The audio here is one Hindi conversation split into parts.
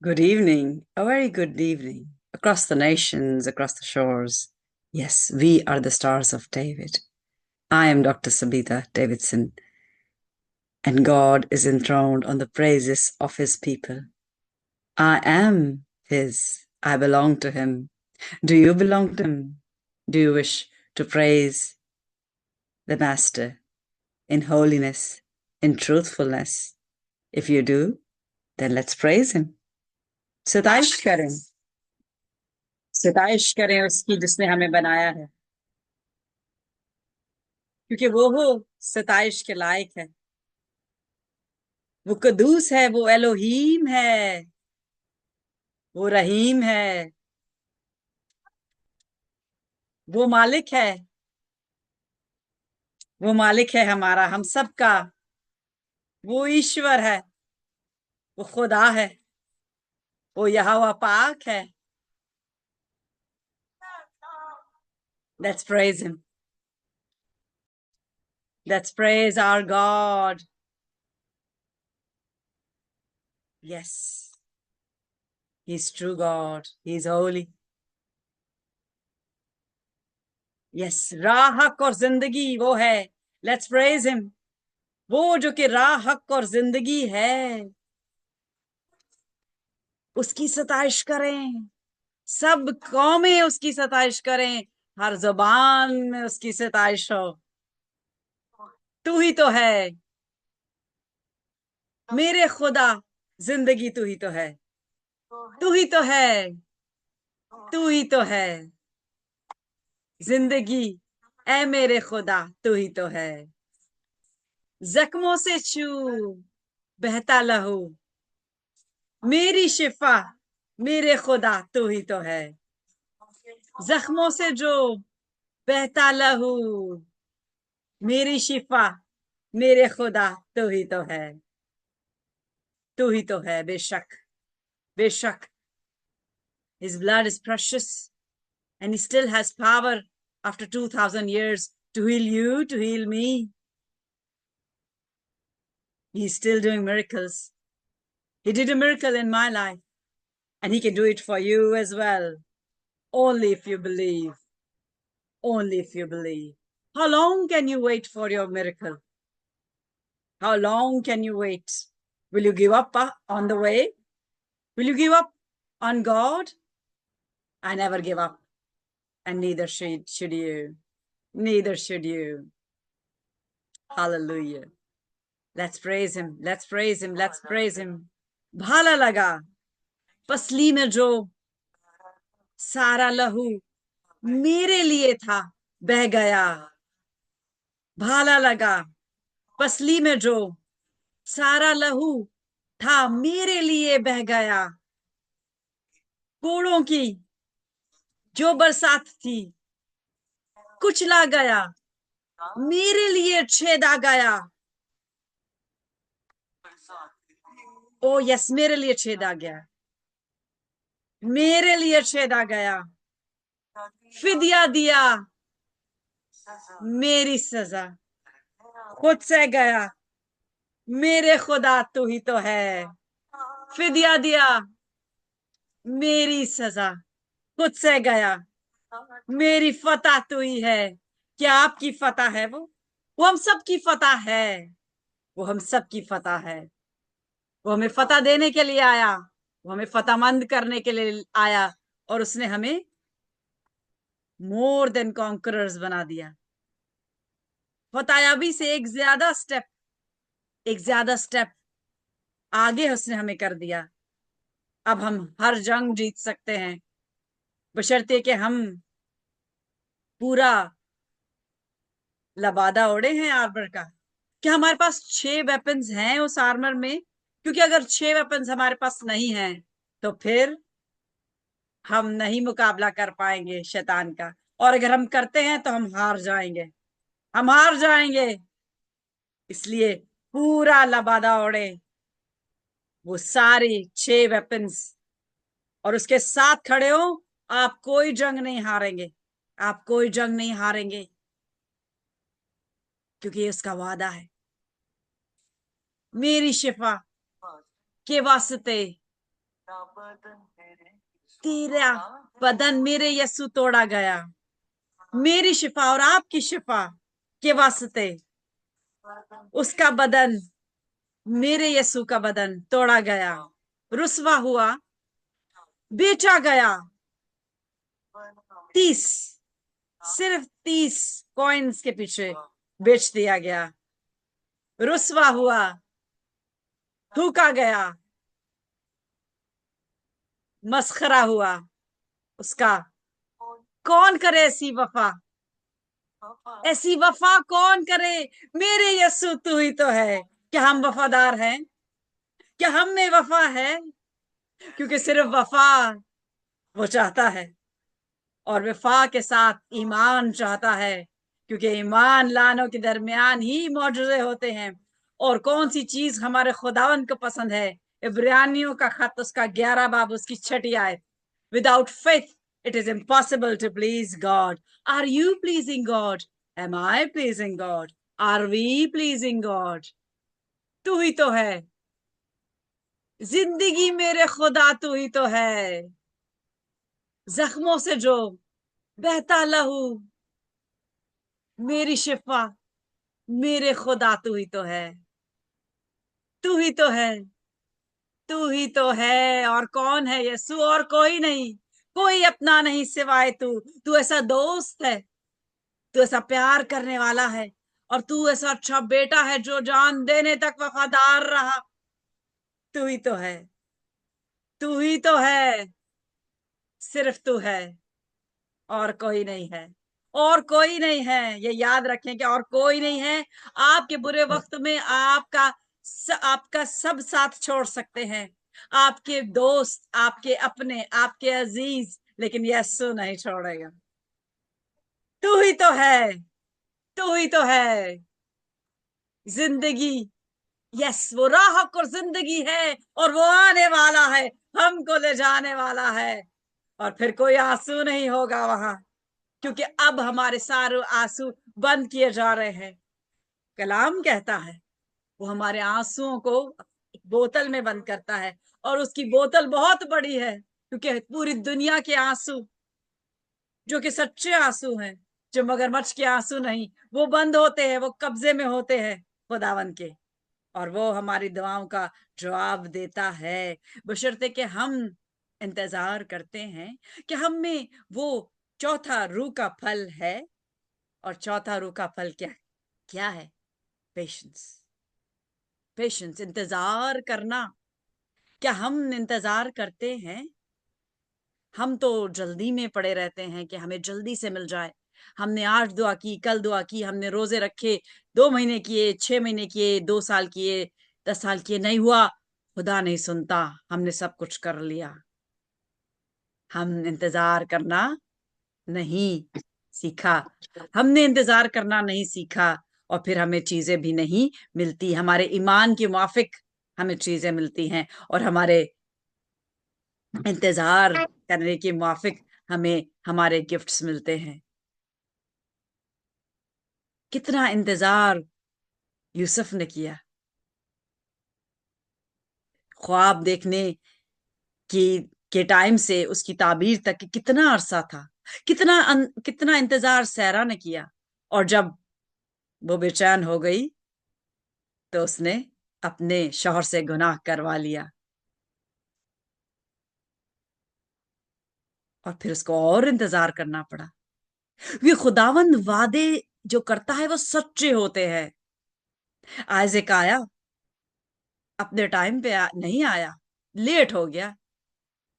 Good evening, a very good evening, across the nations, across the shores. Yes, we are the Stars of David. I am Dr. Sabita Davidson, and God is enthroned on the praises of his people. I am his. I belong to him. Do you belong to him? Do you wish to praise the Master in holiness, in truthfulness? If you do, then let's praise him. सताइश करें सताइश करें उसकी जिसने हमें बनाया है, क्योंकि वो सताइश के लायक है। वो कदूस है, वो एलोहीम है, वो रहीम है, वो मालिक है। वो मालिक है हमारा, हम सब का। वो ईश्वर है, वो खुदा है, वो यहोवा पाक है। Let's praise him. Let's praise our God. Yes, he's true God. He's holy. Yes, राह हक और जिंदगी वो है। Let's praise him. वो जो कि राह हक और जिंदगी है, उसकी सताइश करें। सब कौमें उसकी सताइश करें, हर जुबान में उसकी सताइश हो। तू ही तो है मेरे खुदा, जिंदगी तू ही तो है। तू ही तो है, तू ही तो है जिंदगी, ऐ मेरे खुदा तू ही तो है। जख्मों से छू बहता लहू, मेरी शिफा मेरे खुदा तू ही तो है। जख्मों से जो बहता लहू, मेरी शिफा मेरे खुदा तू ही तो है। तू ही तो है, बेशक बेशक। His blood is precious and he still has power after 2000 years to heal you, to heal me. He's still doing miracles. He did a miracle in my life and he can do it for you as well. Only if you believe. Only if you believe. How long can you wait for your miracle? How long can you wait? Will you give up on the way? Will you give up on God? I never give up, and neither should you. Neither should you. Hallelujah. Let's praise him. Let's praise him. Let's praise him. भाला लगा पसली में जो सारा लहू मेरे लिए था, बह गया। भाला लगा पसली में जो सारा लहू था, मेरे लिए बह गया। कोड़ों की जो बरसात थी, कुचला गया, मेरे लिए छेदा गया। ओ यस, मेरे लिए छेदा गया, मेरे लिए छेदा गया। फिदिया दिया मेरी सजा, खुद से गया, मेरे खुदा तू ही तो है। फिदिया दिया मेरी सजा, खुद से गया, मेरी फतह तू ही है। क्या आपकी फतह है वो हम सब की फतह है। वो हम सब की फतह है। वो हमें फतह देने के लिए आया, वो हमें फतहमंद करने के लिए आया, और उसने हमें मोर देन कॉन्करर्स बना दिया। फतायाबी से एक ज्यादा स्टेप आगे उसने हमें कर दिया। अब हम हर जंग जीत सकते हैं, बशर्ते कि हम पूरा लबादा ओढ़े हैं आर्मर का। क्या हमारे पास 6 वेपन्स हैं उस आर्मर में? क्योंकि अगर 6 वेपन्स हमारे पास नहीं हैं, तो फिर हम नहीं मुकाबला कर पाएंगे शैतान का। और अगर हम करते हैं तो हम हार जाएंगे, हम हार जाएंगे। इसलिए पूरा लबादा ओढ़े, वो सारी 6 वेपन्स, और उसके साथ खड़े हो। आप कोई जंग नहीं हारेंगे, आप कोई जंग नहीं हारेंगे, क्योंकि ये उसका वादा है। मेरी शिफा के वास्ते तेरा बदन मेरे यीशु तोड़ा गया, मेरी शिफा और आपकी शिफा के वास्ते उसका बदन, मेरे यीशु का बदन तोड़ा गया, रुसवा हुआ, बेचा गया। 30, सिर्फ 30 कॉइन्स के पीछे बेच दिया गया, रुसवा हुआ, थूका गया, मस्खरा हुआ उसका। कौन करे ऐसी वफा, ऐसी वफा कौन करे? मेरे यीशु तू ही तो है। क्या हम वफादार हैं? क्या हम में वफा है? क्योंकि सिर्फ वफा वो चाहता है, और वफा के साथ ईमान चाहता है, क्योंकि ईमान लानों के दरमियान ही मौजूदे होते हैं। और कौन सी चीज हमारे खुदावन को पसंद है? इब्रानियों का खत उसका 11 बाब उसकी 6 आयत, without faith it is impossible to please God. Are you pleasing God? Am I pleasing God? Are we pleasing God? तू ही तो है जिंदगी मेरे खुदा, तू ही तो है। जख्मों से जो बहता लहू, मेरी शिफा, मेरे खुदा तू ही तो है। तू ही तो है, तू ही तो है। और कौन है यीशु? और कोई नहीं, कोई अपना नहीं सिवाय तू। तू ऐसा दोस्त है, तू ऐसा प्यार करने वाला है, और तू ऐसा अच्छा बेटा है जो जान देने तक वफादार रहा। तू ही तो है, तू ही तो है, सिर्फ तू है, और कोई नहीं है। और कोई नहीं है, ये याद रखें कि और कोई नहीं है। आपके बुरे वक्त में आपका सब साथ छोड़ सकते हैं, आपके दोस्त, आपके अपने, आपके अजीज, लेकिन यीशु नहीं छोड़ेगा। तू ही तो है, तू ही तो है जिंदगी। यस, वो राह और जिंदगी है, और वो आने वाला है, हमको ले जाने वाला है। और फिर कोई आंसू नहीं होगा वहां, क्योंकि अब हमारे सारे आंसू बंद किए जा रहे हैं। कलाम कहता है वो हमारे आंसुओं को एक बोतल में बंद करता है, और उसकी बोतल बहुत बड़ी है, क्योंकि पूरी दुनिया के आंसू जो कि सच्चे आंसू हैं, जो मगरमच्छ के आंसू नहीं, वो बंद होते हैं, वो कब्जे में होते हैं खुदावन के। और वो हमारी दुआओं का जवाब देता है, बशर्ते कि हम इंतजार करते हैं कि हम में वो चौथा रूह का फल है। और चौथा रूह का फल क्या है? क्या है? पेशेंस। पेशेंस, इंतजार करना। क्या हम इंतजार करते हैं? हम तो जल्दी में पड़े रहते हैं कि हमें जल्दी से मिल जाए। हमने आज दुआ की, कल दुआ की, हमने रोजे रखे, 2 महीने किए, 6 महीने किए, 2 साल किए, 10 साल किए, नहीं हुआ। खुदा नहीं सुनता, हमने सब कुछ कर लिया। हम इंतजार करना नहीं सीखा, हमने इंतजार करना नहीं सीखा, और फिर हमें चीजें भी नहीं मिलती। हमारे ईमान के मुआफिक हमें चीजें मिलती हैं, और हमारे इंतजार करने के मुआफिक हमें हमारे गिफ्ट्स मिलते हैं। कितना इंतजार यूसुफ ने किया, ख्वाब देखने की के टाइम से उसकी ताबीर तक कितना अरसा था। कितना इंतजार सैरा ने किया। और जब वो बेचैन हो गई, तो उसने अपने शौहर से गुनाह करवा लिया, और फिर उसको और इंतजार करना पड़ा। ये खुदावंद वादे जो करता है वो सच्चे होते हैं। आइज़ैक आया, अपने टाइम पे नहीं आया, लेट हो गया।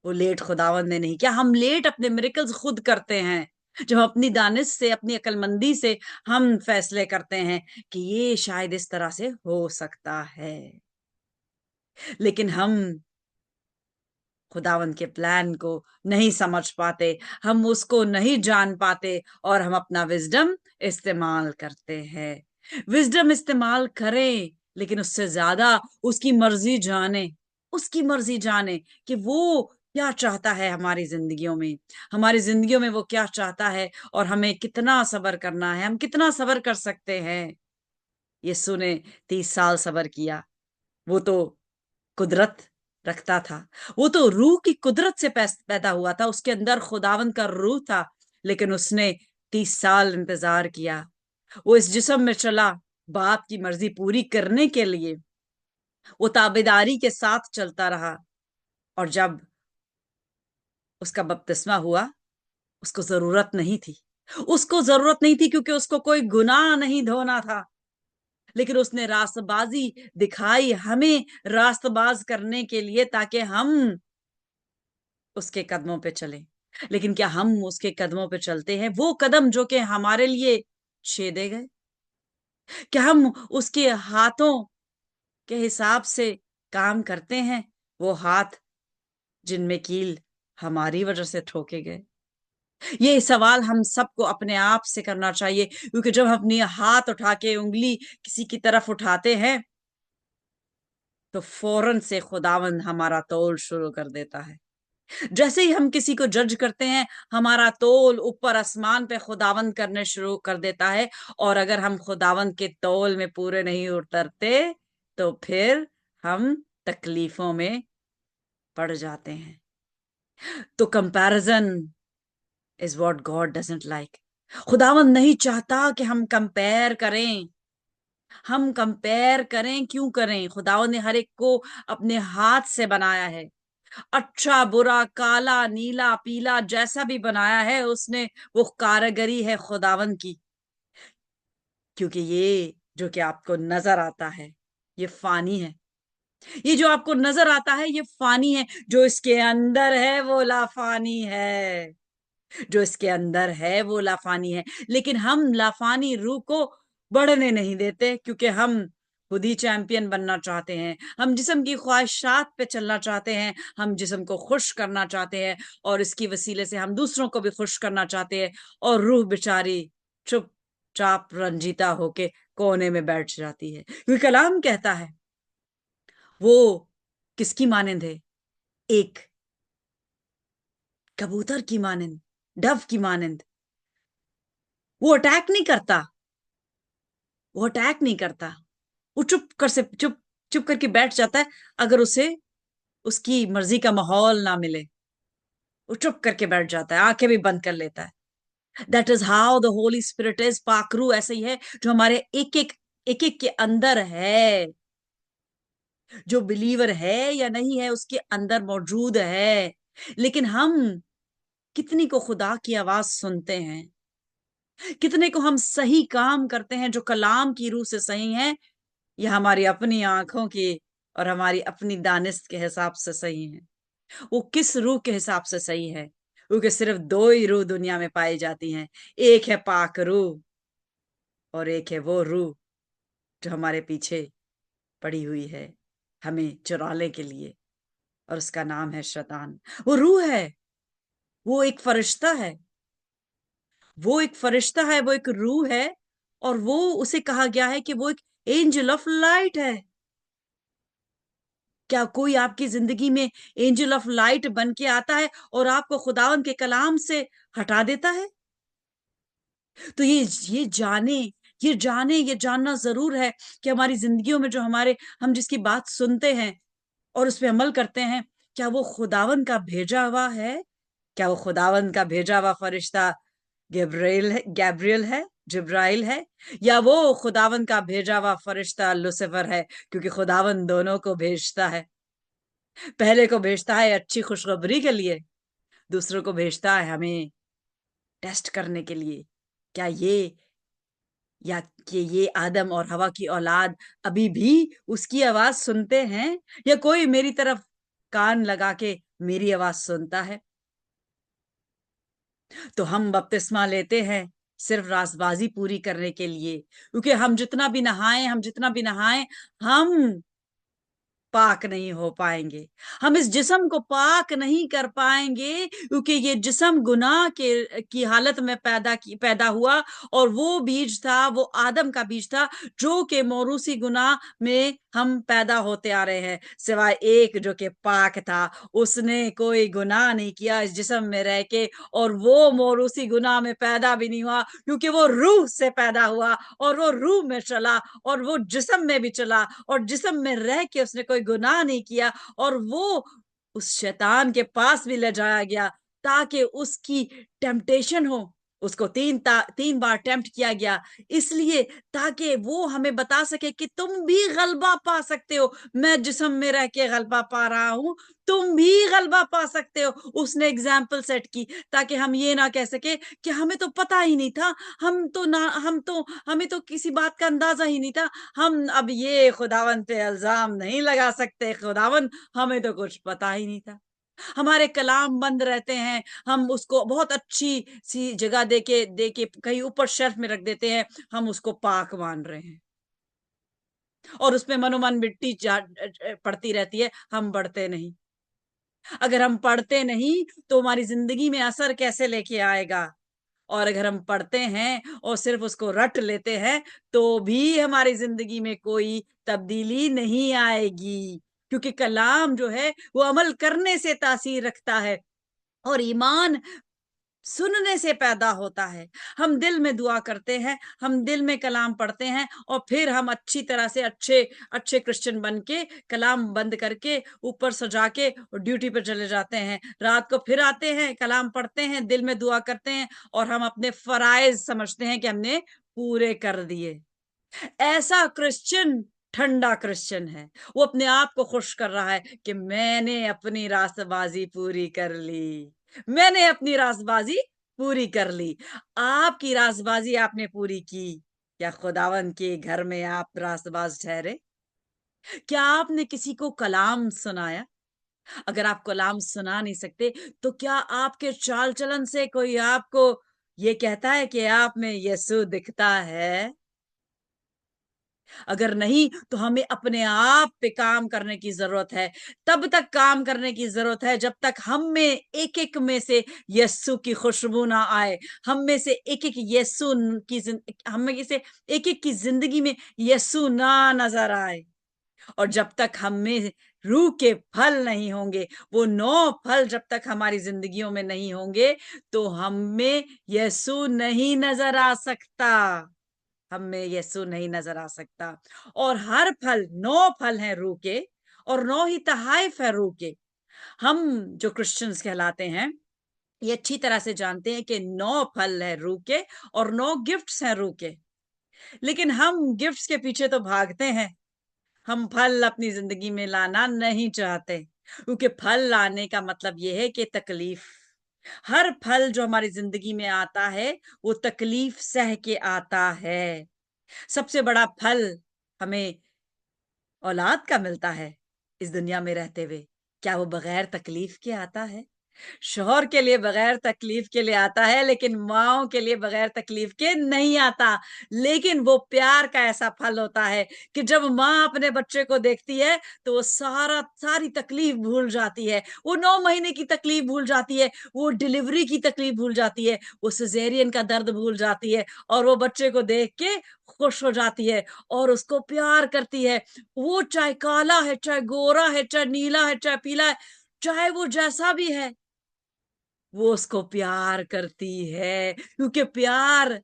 वो लेट खुदावंद ने नहीं किया। हम लेट अपने मिरेकल्स खुद करते हैं, जो हम अपनी दानिश से, अपनी अक्लमंदी से हम फैसले करते हैं कि ये शायद इस तरह से हो सकता है। लेकिन हम खुदावंद के प्लान को नहीं समझ पाते, हम उसको नहीं जान पाते, और हम अपना विजडम इस्तेमाल करते हैं। विजडम इस्तेमाल करें, लेकिन उससे ज्यादा उसकी मर्जी जाने, उसकी मर्जी जाने कि वो क्या चाहता है हमारी जिंदगियों में, हमारी जिंदगियों में वो क्या चाहता है, और हमें कितना सब्र करना है, हम कितना सब्र कर सकते हैं। यीशु ने 30 साल सब्र किया। वो तो कुदरत रखता था। वो तो रूह की कुदरत से पैदा हुआ था, उसके अंदर खुदावंद का रूह था, लेकिन उसने 30 साल इंतजार किया। वो इस जिस्म में चला बाप की मर्जी पूरी करने के लिए, वो ताबेदारी के साथ चलता रहा। और जब उसका बपतिस्मा हुआ, उसको जरूरत नहीं थी, उसको जरूरत नहीं थी, क्योंकि उसको कोई गुनाह नहीं धोना था। लेकिन उसने रास्तबाजी दिखाई हमें रास्तबाज करने के लिए, ताकि हम उसके कदमों पे चलें। लेकिन क्या हम उसके कदमों पे चलते हैं? वो कदम जो कि हमारे लिए छेदे गए, क्या हम उसके हाथों के हिसाब से काम करते हैं? वो हाथ जिनमें कील हमारी वजह से ठोके गए। ये सवाल हम सबको अपने आप से करना चाहिए, क्योंकि जब हम अपनी हाथ उठा के उंगली किसी की तरफ उठाते हैं, तो फौरन से खुदावंद हमारा तोल शुरू कर देता है। जैसे ही हम किसी को जज करते हैं, हमारा तोल ऊपर आसमान पे खुदावंद करने शुरू कर देता है। और अगर हम खुदावंद के तोल में पूरे नहीं उतरते, तो फिर हम तकलीफों में पड़ जाते हैं। तो comparison is what God doesn't like. खुदावंद नहीं चाहता कि हम कंपेयर करें। हम कंपेयर करें क्यों करें? खुदावंद ने हर एक को अपने हाथ से बनाया है। अच्छा बुरा काला नीला पीला जैसा भी बनाया है उसने, वो कारीगरी है खुदावंद की। क्योंकि ये जो कि आपको नजर आता है, ये फानी है। ये जो आपको नजर आता है, ये फानी है। जो इसके अंदर है वो लाफानी है। जो इसके अंदर है वो लाफानी है। लेकिन हम लाफानी रूह को बढ़ने नहीं देते, क्योंकि हम खुद ही चैंपियन बनना चाहते हैं। हम जिस्म की ख्वाहिशात पे चलना चाहते हैं, हम जिस्म को खुश करना चाहते हैं, और इसकी वसीले से हम दूसरों को भी खुश करना चाहते हैं। और रूह बेचारी चुपचाप रंजीता होके कोने में बैठ जाती है। क्योंकि कलाम कहता है वो किसकी मानिंद है? एक कबूतर की मानिंद, डव की मानिंद। वो अटैक नहीं करता, वो अटैक नहीं करता। वो चुप चुप करके बैठ जाता है। अगर उसे उसकी मर्जी का माहौल ना मिले, वो चुप करके बैठ जाता है, आंखें भी बंद कर लेता है। That is how the holy spirit is. पाकरू ऐसे ही है, जो हमारे एक एक के अंदर है। जो बिलीवर है या नहीं है, उसके अंदर मौजूद है। लेकिन हम कितनी को खुदा की आवाज सुनते हैं? कितने को हम सही काम करते हैं जो कलाम की रूह से सही है, या हमारी अपनी आंखों की और हमारी अपनी दानिश के हिसाब से सही है? वो किस रूह के हिसाब से सही है? क्योंकि सिर्फ दो ही रूह दुनिया में पाई जाती हैं। एक है पाक रूह, और एक है वो रूह जो हमारे पीछे पड़ी हुई है हमें चुराने के लिए, और उसका नाम है शैतान। वो रूह है, वो एक फरिश्ता है, वो एक फरिश्ता है, वो एक रूह है। और वो उसे कहा गया है कि वो एक एंजल ऑफ लाइट है। क्या कोई आपकी जिंदगी में एंजल ऑफ लाइट बन के आता है और आपको खुदावंद के कलाम से हटा देता है? तो ये जानना जरूर है कि हमारी जिंदगियों में जो हम जिसकी बात सुनते हैं और उस पर अमल करते हैं, क्या वो खुदावंद का भेजा हुआ है? क्या वो खुदावंद का भेजा हुआ फरिश्ता गैब्रियल है, जिब्राइल है, या वो खुदावंद का भेजा हुआ फरिश्ता लुसिफर है? क्योंकि खुदावंद दोनों को भेजता है। पहले को भेजता है अच्छी खुशखबरी के लिए, दूसरों को भेजता है हमें टेस्ट करने के लिए। क्या या कि ये आदम और हवा की औलाद अभी भी उसकी आवाज सुनते हैं, या कोई मेरी तरफ कान लगा के मेरी आवाज सुनता है? तो हम बपतिस्मा लेते हैं सिर्फ रासबाजी पूरी करने के लिए, क्योंकि हम जितना भी नहाएं, हम पाक नहीं हो पाएंगे। हम इस जिस्म को पाक नहीं कर पाएंगे, क्योंकि ये जिस्म गुनाह के की हालत में पैदा हुआ। और वो बीज था, वो आदम का बीज था, जो कि मौरूसी गुनाह में हम पैदा होते आ रहे हैं, सिवाय एक जो कि पाक था, उसने कोई गुनाह नहीं किया इस जिस्म में रह के, और वो मोर उसी गुनाह में पैदा भी नहीं हुआ, क्योंकि वो रूह से पैदा हुआ और वो रूह में चला और वो जिस्म में भी चला और जिस्म में रह के उसने कोई गुनाह नहीं किया, और वो उस शैतान के पास भी ले जाया गया ताकि उसकी टेम्पटेशन हो। उसको तीन बार टेम्प्ट किया गया, इसलिए ताकि वो हमें बता सके कि तुम भी गलबा पा सकते हो। मैं जिस्म में रह के गलबा पा रहा हूं, तुम भी गलबा पा सकते हो। उसने एग्जाम्पल सेट की ताकि हम ये ना कह सके कि हमें तो पता ही नहीं था, हमें तो किसी बात का अंदाजा ही नहीं था। हम अब ये खुदावन पे इल्जाम नहीं लगा सकते, खुदावन हमें तो कुछ पता ही नहीं था। हमारे कलाम बंद रहते हैं, हम उसको बहुत अच्छी सी जगह देके कहीं ऊपर शेल्फ में रख देते हैं, हम उसको पाक मान रहे हैं, और उसमें मनोमन मिट्टी पड़ती रहती है, हम बढ़ते नहीं। अगर हम पढ़ते नहीं तो हमारी जिंदगी में असर कैसे लेके आएगा? और अगर हम पढ़ते हैं और सिर्फ उसको रट लेते हैं तो भी हमारी जिंदगी में कोई तब्दीली नहीं आएगी, क्योंकि कलाम जो है वो अमल करने से तासीर रखता है, और ईमान सुनने से पैदा होता है। हम दिल में दुआ करते हैं, हम दिल में कलाम पढ़ते हैं, और फिर हम अच्छी तरह से अच्छे अच्छे क्रिश्चियन बन के कलाम बंद करके ऊपर सजा के ड्यूटी पर चले जाते हैं। रात को फिर आते हैं, कलाम पढ़ते हैं, दिल में दुआ करते हैं, और हम अपने फराइज समझते हैं कि हमने पूरे कर दिए। ऐसा क्रिश्चियन ठंडा क्रिश्चियन है, वो अपने आप को खुश कर रहा है कि मैंने अपनी रास्तबाजी पूरी कर ली, मैंने अपनी रास्तबाजी पूरी कर ली। आपकी रास्तबाजी आपने पूरी की? क्या खुदावन के घर में आप रास्तबाज ठहरे? क्या आपने किसी को कलाम सुनाया? अगर आप कलाम सुना नहीं सकते तो क्या आपके चाल चलन से कोई आपको ये कहता है कि आप में यीशु दिखता है? अगर नहीं तो हमें अपने आप पे काम करने की जरूरत है। तब तक काम करने की जरूरत है जब तक हम में एक में से यीशु की खुशबू ना आए, हम में से एक यीशु की हम में से एक की जिंदगी में यीशु ना नजर आए। और जब तक हम में रूह के फल नहीं होंगे, वो 9 फल जब तक हमारी जिंदगियों में नहीं होंगे, तो हम में यीशु नहीं नजर आ सकता, हम में यीशु नहीं नजर आ सकता। और हर फल 9 फल हैं रूह के, और 9 ही तहाइफ है रूह के। हम जो क्रिश्चियंस कहलाते हैं ये अच्छी तरह से जानते हैं कि 9 फल है रूह के और 9 गिफ्ट्स हैं रूह के, लेकिन हम गिफ्ट्स के पीछे तो भागते हैं, हम फल अपनी जिंदगी में लाना नहीं चाहते, क्योंकि फल लाने का मतलब यह है कि तकलीफ, हर फल जो हमारी जिंदगी में आता है वो तकलीफ सह के आता है। सबसे बड़ा फल हमें औलाद का मिलता है इस दुनिया में रहते हुए, क्या वो बगैर तकलीफ के आता है? शौहर के लिए बगैर तकलीफ के लिए आता है, लेकिन माँओं के लिए बगैर तकलीफ के नहीं आता। लेकिन वो प्यार का ऐसा फल होता है कि जब माँ अपने बच्चे को देखती है तो वो सारी तकलीफ भूल जाती है, वो 9 महीने की तकलीफ भूल जाती है, वो डिलीवरी की तकलीफ भूल जाती है, वो सिजेरियन का दर्द भूल जाती है, और वो बच्चे को देख के खुश हो जाती है और उसको प्यार करती है। वो चाहे काला है, चाहे गोरा है, चाहे नीला है, चाहे पीला है, चाहे वो जैसा भी है, वो उसको प्यार करती है, क्योंकि प्यार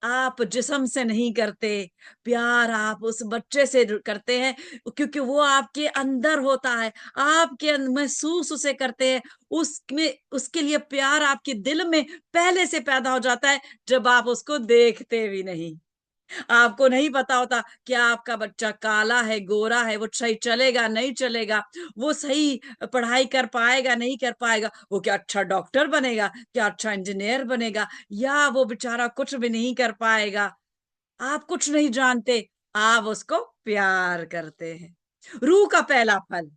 आप जिस्म से नहीं करते, प्यार आप उस बच्चे से करते हैं, क्योंकि वो आपके अंदर होता है, आपके महसूस उसे करते हैं, उसमें उसके लिए प्यार आपके दिल में पहले से पैदा हो जाता है, जब आप उसको देखते भी नहीं। आपको नहीं पता होता कि आपका बच्चा काला है, गोरा है, वो सही चलेगा, नहीं चलेगा, वो सही पढ़ाई कर पाएगा, नहीं कर पाएगा, वो क्या अच्छा डॉक्टर बनेगा, क्या अच्छा इंजीनियर बनेगा, या वो बेचारा कुछ भी नहीं कर पाएगा। आप कुछ नहीं जानते, आप उसको प्यार करते हैं। रूह का पहला फल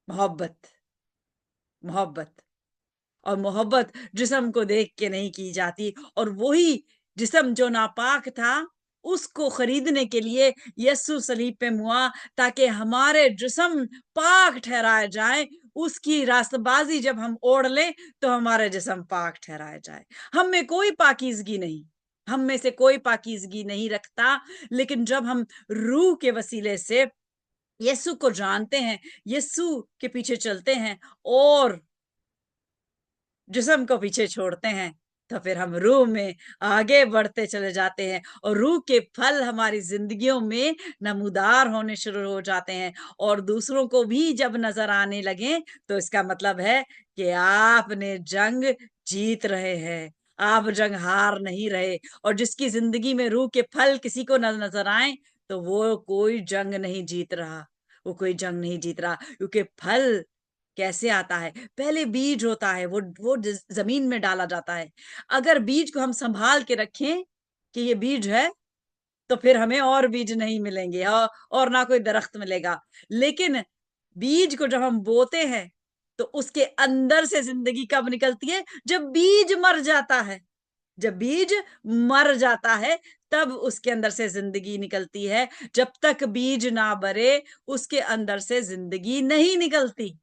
मोहब्बत, मोहब्बत, और मोहब्बत जिस्म को देख के नहीं की जाती, और वही जिस्म जो नापाक था उसको खरीदने के लिए यीशु सलीब पे मुआ, ताकि हमारे जिस्म पाक ठहराए जाए। उसकी रास्तबाजी जब हम ओढ़ लें तो हमारे जिस्म पाक ठहराए जाए। हम में कोई पाकीज़गी नहीं, हम में से कोई पाकीज़गी नहीं रखता, लेकिन जब हम रूह के वसीले से यीशु को जानते हैं, यीशु के पीछे चलते हैं और जिस्म को पीछे छोड़ते हैं, तो फिर हम रूह में आगे बढ़ते चले जाते हैं और रूह के फल हमारी जिंदगियों में नमूदार होने शुरू हो जाते हैं और दूसरों को भी जब नजर आने लगे तो इसका मतलब है कि आपने जंग जीत रहे हैं, आप जंग हार नहीं रहे। और जिसकी जिंदगी में रूह के फल किसी को नजर आए तो वो कोई जंग नहीं जीत रहा, वो कोई जंग नहीं जीत रहा। क्योंकि फल कैसे आता है? पहले बीज होता है, वो जमीन में डाला जाता है। अगर बीज को हम संभाल के रखें कि ये बीज है, तो फिर हमें और बीज नहीं मिलेंगे और ना कोई दरख्त मिलेगा। लेकिन बीज को जब हम बोते हैं तो उसके अंदर से जिंदगी कब निकलती है? जब बीज मर जाता है। जब बीज मर जाता है तब उसके अंदर से जिंदगी निकलती है। जब तक बीज ना मरे उसके अंदर से जिंदगी नहीं निकलती,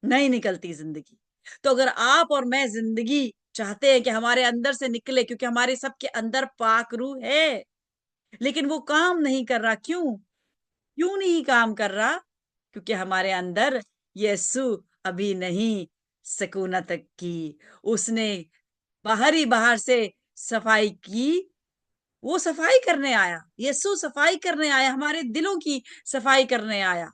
नहीं निकलती जिंदगी। तो अगर आप और मैं जिंदगी चाहते हैं कि हमारे अंदर से निकले, क्योंकि हमारे सबके अंदर पाक रूह है, लेकिन वो काम नहीं कर रहा। क्यों? क्यों नहीं काम कर रहा? क्योंकि हमारे अंदर यीशु अभी नहीं सकूनत की। उसने बाहर से सफाई की। वो सफाई करने आया, यीशु सफाई करने आया, हमारे दिलों की सफाई करने आया।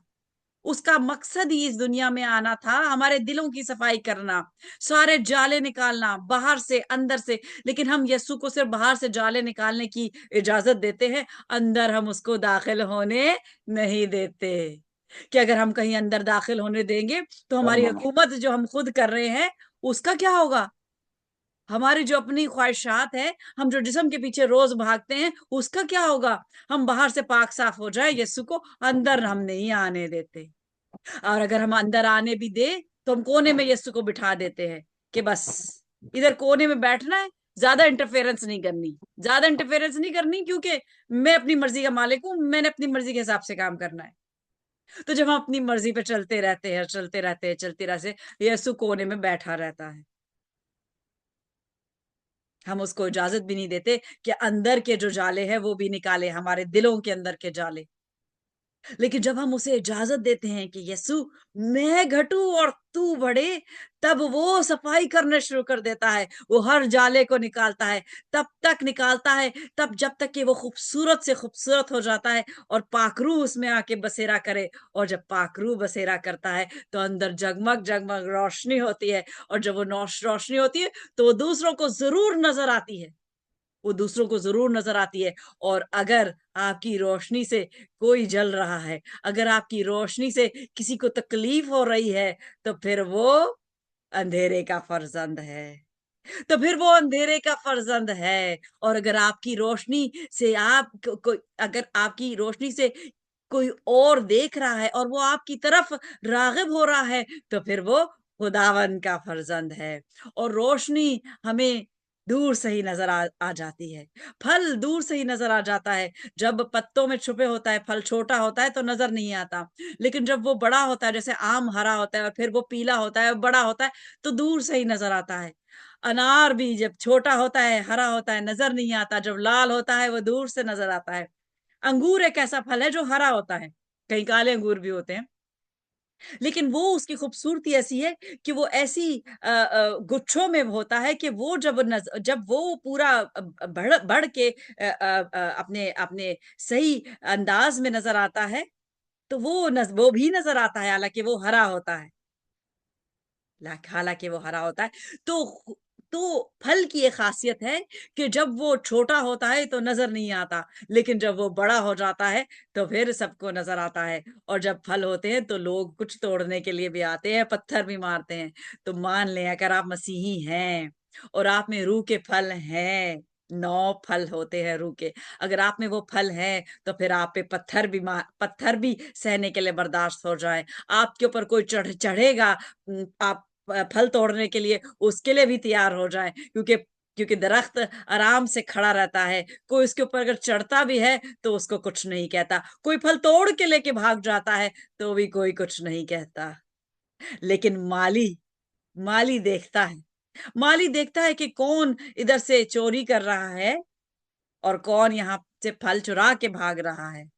उसका मकसद ही इस दुनिया में आना था, हमारे दिलों की सफाई करना, सारे जाले निकालना बाहर से अंदर से। लेकिन हम यीशु को सिर्फ बाहर से जाले निकालने की इजाजत देते हैं, अंदर हम उसको दाखिल होने नहीं देते। कि अगर हम कहीं अंदर दाखिल होने देंगे तो हमारी हुकूमत जो हम खुद कर रहे हैं उसका क्या होगा? हमारी जो अपनी ख्वाहिशात है, हम जो जिस्म के पीछे रोज भागते हैं, उसका क्या होगा? हम बाहर से पाक साफ हो जाए, यीशु को अंदर हम नहीं आने देते। और अगर हम अंदर आने भी दे तो हम कोने में यीशु को बिठा देते हैं कि बस इधर कोने में बैठना है, ज्यादा इंटरफेरेंस नहीं करनी, ज्यादा इंटरफेरेंस नहीं करनी, क्योंकि मैं अपनी मर्जी का मालिक हूं, मैंने अपनी मर्जी के हिसाब से काम करना है। तो जब हम अपनी मर्जी पे चलते रहते हैं, चलते रहते हैं, चलते रहते हैं, यीशु कोने में बैठा रहता है। हम उसको इजाजत भी नहीं देते कि अंदर के जो जाले हैं वो भी निकाले, हमारे दिलों के अंदर के जाले। लेकिन जब हम उसे इजाजत देते हैं कि यीशु मैं घटूं और तू बढ़े, तब वो सफाई करना शुरू कर देता है। वो हर जाले को निकालता है, तब तक निकालता है तब जब तक कि वो खूबसूरत से खूबसूरत हो जाता है और पाकरू उसमें आके बसेरा करे। और जब पाकरू बसेरा करता है तो अंदर जगमग जगमग रोशनी होती है। और जब वो रोशनी होती है तो वो दूसरों को जरूर नजर आती है, वो दूसरों को जरूर नजर आती है। और अगर आपकी रोशनी से कोई जल रहा है, अगर आपकी रोशनी से किसी को तकलीफ हो रही है, तो फिर वो अंधेरे का फर्जंद है, तो फिर वो अंधेरे का फर्जंद है। और अगर आपकी रोशनी से कोई, अगर आपकी रोशनी से कोई और देख रहा है और वो आपकी तरफ रागिब हो रहा है, तो फिर वो खुदावन का फर्जंद है। और रोशनी हमें दूर से ही नजर आ जाती है, फल दूर से ही नजर आ जाता है। जब पत्तों में छुपे होता है, फल छोटा होता है तो नजर नहीं आता, लेकिन जब वो बड़ा होता है, जैसे आम हरा होता है और फिर वो पीला होता है और बड़ा होता है, तो दूर से ही नजर आता है। अनार भी जब छोटा होता है, हरा होता है, नजर नहीं आता, जब लाल होता है वो दूर से नजर आता है। अंगूर एक ऐसा फल है जो हरा होता है, कई काले अंगूर भी होते हैं, लेकिन वो उसकी खूबसूरती ऐसी है कि वो ऐसी गुच्छों में होता है कि वो जब वो पूरा बढ़ बढ़ के अपने अपने सही अंदाज में नजर आता है, तो वो भी नजर आता है, हालांकि वो हरा होता है, हालांकि वो हरा होता है। तो तो फल की एक खासियत है कि जब वो छोटा होता है तो नजर नहीं आता, लेकिन जब वो बड़ा हो जाता है तो फिर सबको नजर आता है। और जब फल होते हैं तो लोग कुछ तोड़ने के लिए भी आते हैं, पत्थर भी मारते हैं। तो मान लें अगर आप मसीही हैं और आप में रूह के फल हैं, 9 फल होते हैं रूह के, अगर आप में वो फल हैं तो फिर आप पे पत्थर भी सहने के लिए बर्दाश्त हो जाए। आपके ऊपर कोई चढ़ेगा, आप फल तोड़ने के लिए उसके लिए भी तैयार हो जाए, क्योंकि क्योंकि दरख्त आराम से खड़ा रहता है, कोई उसके ऊपर अगर चढ़ता भी है तो उसको कुछ नहीं कहता, कोई फल तोड़ के लेके भाग जाता है तो भी कोई कुछ नहीं कहता। लेकिन माली माली देखता है, माली देखता है कि कौन इधर से चोरी कर रहा है और कौन यहाँ से फल चुरा के भाग रहा है।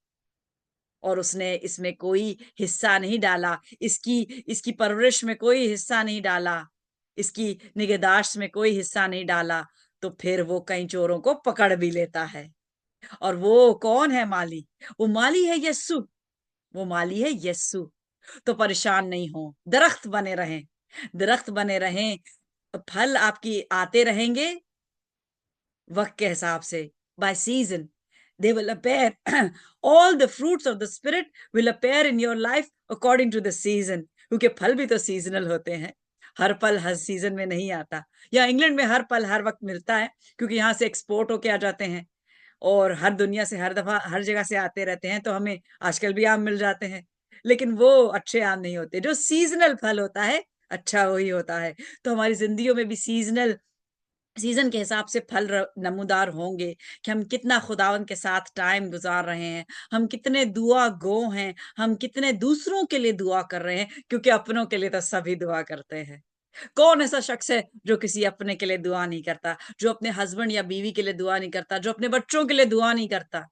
और उसने इसमें कोई हिस्सा नहीं डाला, इसकी इसकी परवरिश में कोई हिस्सा नहीं डाला, इसकी निगहदाश्त में कोई हिस्सा नहीं डाला, तो फिर वो कई चोरों को पकड़ भी लेता है। और वो कौन है माली? वो माली है यस्सु। वो माली है यस्सु। तो परेशान नहीं हो, दरख्त बने रहें, दरख्त बने रहें। फल आपकी आते रहेंगे वक्त के हिसाब से, by season they will appear. All the fruits of the spirit will appear in your life according to the season. क्योंकि फल भी तो सीजनल होते हैं, हर पल हर सीजन में नहीं आता। या इंग्लैंड में हर पल हर वक्त मिलता है, क्योंकि यहाँ से एक्सपोर्ट होके आ जाते हैं और हर दुनिया से हर दफा हर जगह से आते रहते हैं, तो हमें आजकल भी आम मिल जाते हैं। लेकिन वो अच्छे आम नहीं होते। जो सीजनल फल होता है अच्छा वही होता है। तो हमारी जिंदगियों में भी सीजनल, सीजन के हिसाब से फल नमूदार होंगे कि हम कितना खुदावन के साथ टाइम गुजार रहे हैं, हम कितने दुआ गो हैं, हम कितने दूसरों के लिए दुआ कर रहे हैं, क्योंकि अपनों के लिए तो सभी दुआ करते हैं। कौन ऐसा शख्स है जो किसी अपने के लिए दुआ नहीं करता, जो अपने हस्बैंड या बीवी के लिए दुआ नहीं करता, जो अपने बच्चों के लिए दुआ नहीं करता?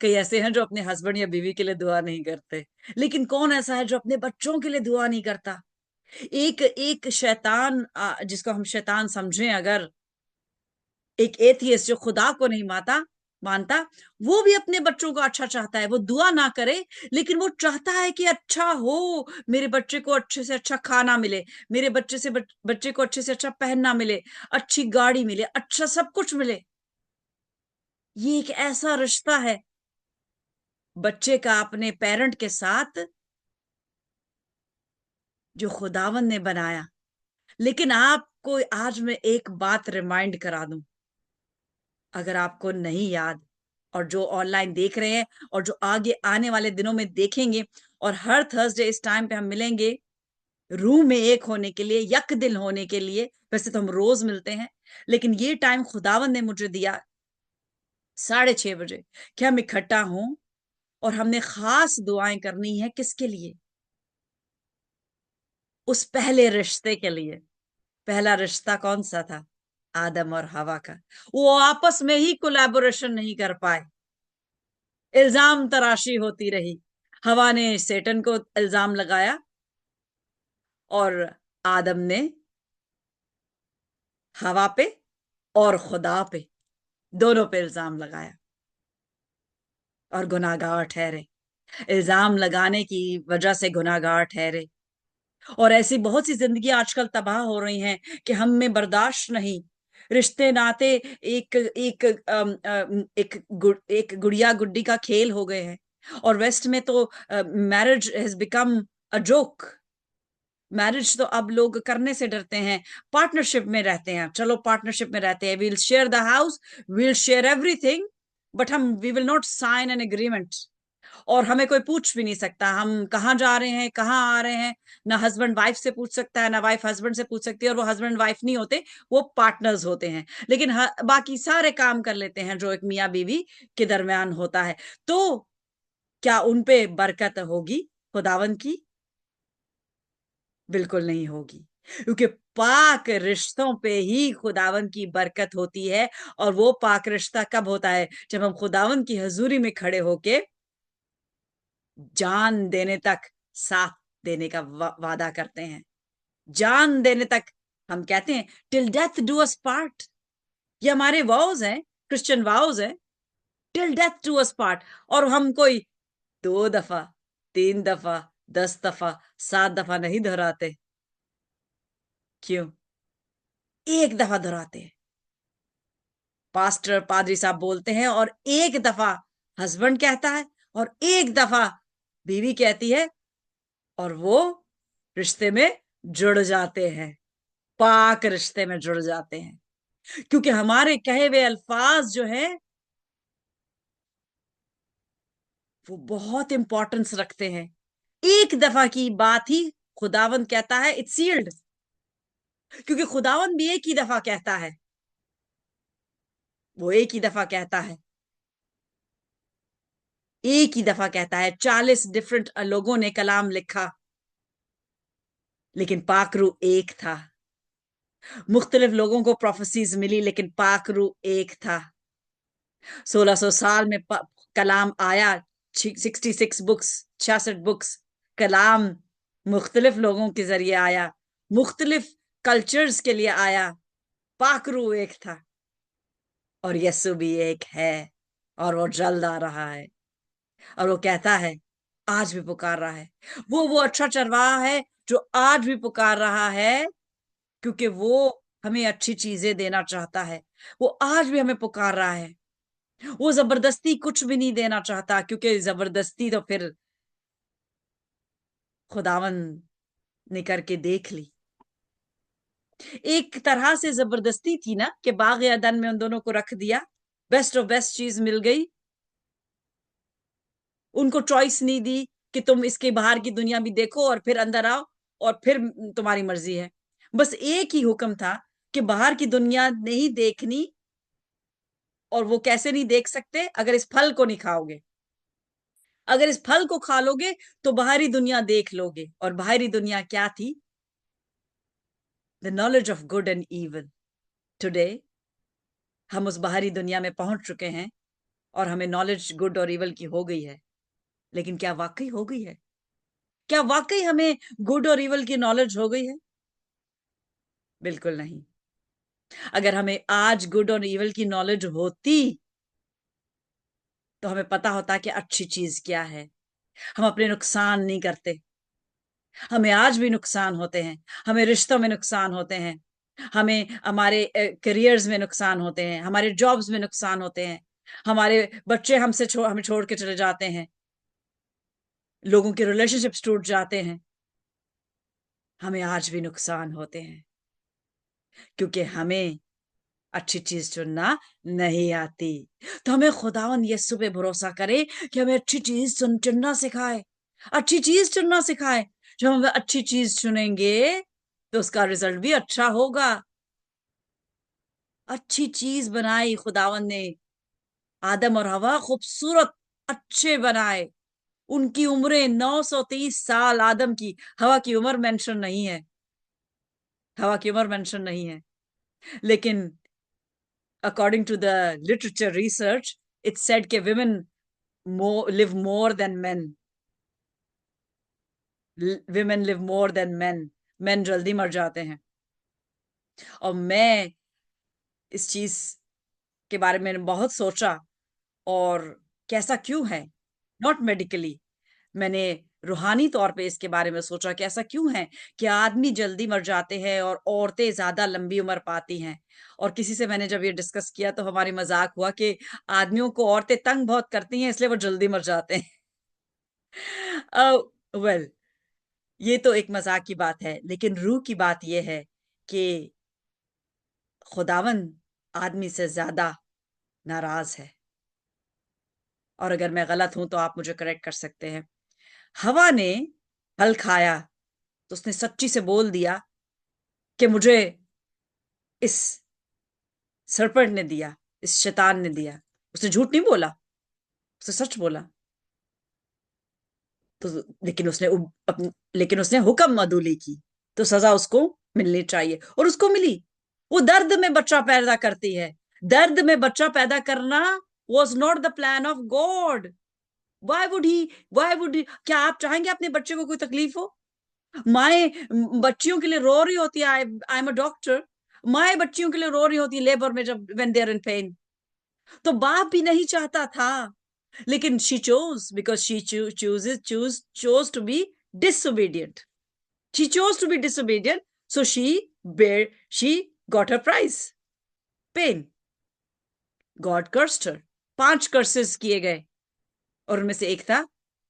कई ऐसे हैं जो अपने हस्बैंड या बीवी के लिए दुआ नहीं करते, लेकिन कौन ऐसा है जो अपने बच्चों के लिए दुआ नहीं करता? एक एक शैतान, जिसको हम शैतान समझें, अगर एक एथियस्ट जो खुदा को नहीं मानता, वो भी अपने बच्चों को अच्छा चाहता है। वो दुआ ना करे, लेकिन वो चाहता है कि अच्छा हो, मेरे बच्चे को अच्छे से अच्छा खाना मिले, मेरे बच्चे को अच्छे से अच्छा पहनना मिले, अच्छी गाड़ी मिले, अच्छा सब कुछ मिले। ये एक ऐसा रिश्ता है बच्चे का अपने पेरेंट के साथ जो खुदावन ने बनाया। लेकिन आपको आज मैं एक बात रिमाइंड करा दूं, अगर आपको नहीं याद, और जो ऑनलाइन देख रहे हैं और जो आगे आने वाले दिनों में देखेंगे, और हर थर्सडे इस टाइम पे हम मिलेंगे रूम में एक होने के लिए, यक दिल होने के लिए। वैसे तो हम रोज मिलते हैं, लेकिन ये टाइम खुदावन ने मुझे दिया 6:30 बजे कि हम इकट्ठा हों, और हमने खास दुआएं करनी है। किसके लिए? उस पहले रिश्ते के लिए। पहला रिश्ता कौन सा था? आदम और हवा का। वो आपस में ही कोलैबोरेशन नहीं कर पाए, इल्जाम तराशी होती रही। हवा ने सेटन को इल्जाम लगाया और आदम ने हवा पे और खुदा पे, दोनों पे इल्जाम लगाया और गुनाहगार ठहरे। इल्जाम लगाने की वजह से गुनाहगार ठहरे। और ऐसी बहुत सी जिंदगी आजकल तबाह हो रही हैं कि हम में बर्दाश्त नहीं। रिश्ते नाते एक एक एक गुड़िया गुड्डी का खेल हो गए हैं। और वेस्ट में तो marriage has become a joke. Marriage तो अब लोग करने से डरते हैं, पार्टनरशिप में रहते हैं। चलो पार्टनरशिप में रहते हैं, we'll share the house, we'll share everything, but हम we will not sign an agreement. और हमें कोई पूछ भी नहीं सकता हम कहाँ जा रहे हैं, कहाँ आ रहे हैं। ना हस्बैंड वाइफ से पूछ सकता है, ना वाइफ हस्बैंड से पूछ सकती है। और वो हस्बैंड वाइफ नहीं होते, वो पार्टनर्स होते हैं। लेकिन बाकी सारे काम कर लेते हैं जो एक मियाँ बीवी के दरमियान होता है। तो क्या उनपे बरकत होगी खुदावन की? बिल्कुल नहीं होगी, क्योंकि पाक रिश्तों पे ही खुदावन की बरकत होती है। और वो पाक रिश्ता कब होता है? जब हम खुदावन की हजूरी में खड़े होके जान देने तक साथ देने का वादा करते हैं। जान देने तक हम कहते हैं till death do us part. ये हमारे वाउज हैं, क्रिश्चियन वाउज हैं, till death do us part. और हम कोई 2 दफा, 3 दफा, 10 दफा, 7 दफा नहीं दोहराते। क्यों? एक दफा दोहराते हैं। पास्टर पादरी साहब बोलते हैं, और एक दफा हस्बैंड कहता है, और एक दफा बीवी कहती है, और वो रिश्ते में जुड़ जाते हैं, पाक रिश्ते में जुड़ जाते हैं। क्योंकि हमारे कहे हुए अल्फाज जो है वो बहुत इंपॉर्टेंस रखते हैं। एक दफा की बात ही खुदावंद कहता है इट्स सील्ड, क्योंकि खुदावंद भी एक ही दफा कहता है। वो एक ही दफा कहता है, एक ही दफा कहता है। 40 डिफरेंट लोगों ने कलाम लिखा, लेकिन पाकरू एक था। मुख्तलिफ लोगों को प्रोफेसीज मिली, लेकिन पाकरू एक था। 1600 साल में कलाम आया, 66 बुक्स, 66 बुक्स, कलाम मुख्तलिफ लोगों के जरिए आया, मुख्तलिफ कल्चर्स के लिए आया, पाकरू एक था और यस्सु भी एक है और वो जल्द आ रहा है। और वो कहता है, आज भी पुकार रहा है। वो अच्छा चरवाहा है जो आज भी पुकार रहा है, क्योंकि वो हमें अच्छी चीजें देना चाहता है। वो आज भी हमें पुकार रहा है। वो जबरदस्ती कुछ भी नहीं देना चाहता, क्योंकि जबरदस्ती तो फिर खुदावन ने करके देख ली। एक तरह से जबरदस्ती थी ना, कि बाग अदन में उन दोनों को रख दिया, बेस्ट ऑफ बेस्ट चीज मिल गई, उनको चॉइस नहीं दी कि तुम इसके बाहर की दुनिया भी देखो और फिर अंदर आओ और फिर तुम्हारी मर्जी है। बस एक ही हुक्म था कि बाहर की दुनिया नहीं देखनी, और वो कैसे नहीं देख सकते? अगर इस फल को नहीं खाओगे, अगर इस फल को खा लोगे तो बाहरी दुनिया देख लोगे। और बाहरी दुनिया क्या थी? The knowledge of good and evil. Today हम उस बाहरी दुनिया में पहुंच चुके हैं और हमें नॉलेज गुड और इविल की हो गई है। लेकिन क्या वाकई हो गई है? क्या वाकई हमें गुड और इविल की नॉलेज हो गई है? बिल्कुल नहीं। अगर हमें आज गुड और इविल की नॉलेज होती तो हमें पता होता कि अच्छी चीज क्या है। हम अपने नुकसान नहीं करते। हमें आज भी नुकसान होते हैं, हमें रिश्तों में नुकसान होते हैं, हमें हमारे करियर्स में नुकसान होते हैं, हमारे जॉब्स में नुकसान होते हैं, हमारे बच्चे हमें छोड़ के चले जाते हैं, लोगों के रिलेशनशिप्स टूट जाते हैं। हमें आज भी नुकसान होते हैं, क्योंकि हमें अच्छी चीज चुनना नहीं आती। तो हमें खुदावन यीशु पे भरोसा करे कि हमें अच्छी चीज चुनना सिखाए, अच्छी चीज चुनना सिखाए। जब हम अच्छी चीज चुनेंगे तो उसका रिजल्ट भी अच्छा होगा। अच्छी चीज बनाई खुदावन ने, आदम और हवा खूबसूरत अच्छे बनाए। उनकी उम्रें 930 साल, आदम की, हवा की उम्र मेंशन नहीं है, हवा की उम्र मेंशन नहीं है। लेकिन according to the literature research, it said कि women live more than men. Women live more than men. Men जल्दी मर जाते हैं। और मैं इस चीज के बारे में बहुत सोचा, और कैसा क्यों है? नॉट मेडिकली, मैंने रूहानी तौर पे इसके बारे में सोचा कि ऐसा क्यों है कि आदमी जल्दी मर जाते हैं और औरतें ज्यादा लंबी उम्र पाती हैं। और किसी से मैंने जब ये डिस्कस किया तो हमारी मजाक हुआ कि आदमियों को औरतें तंग बहुत करती हैं, इसलिए वो जल्दी मर जाते हैं। वेल, ये तो एक मजाक की बात है, लेकिन रूह की बात यह है कि खुदावन आदमी से ज्यादा नाराज है। और अगर मैं गलत हूं तो आप मुझे करेक्ट कर सकते हैं। हवा ने फल खाया तो उसने सच्ची से बोल दिया कि मुझे इस सरपंच ने दिया, इस शैतान ने दिया। उसने झूठ नहीं बोला, उसने सच बोला। तो लेकिन उसने हुक्म अदूली की, तो सजा उसको मिलनी चाहिए, और उसको मिली। वो दर्द में बच्चा पैदा करती है। दर्द में बच्चा पैदा करना was not the plan of God. Why would he क्या आप चाहेंगे अपने बच्चे को कोई तकलीफ हो? माए बच्चियों के लिए रो रही होती है। I am a doctor. माए बच्चियों के लिए रो रही होती है लेबर में, जब when they are in pain. तो बाप भी नहीं चाहता था, लेकिन she chose, because she chose to be disobedient. She chose to be disobedient, so she got her price, pain. God cursed her. 5 curses किए गए, और उनमें से एक था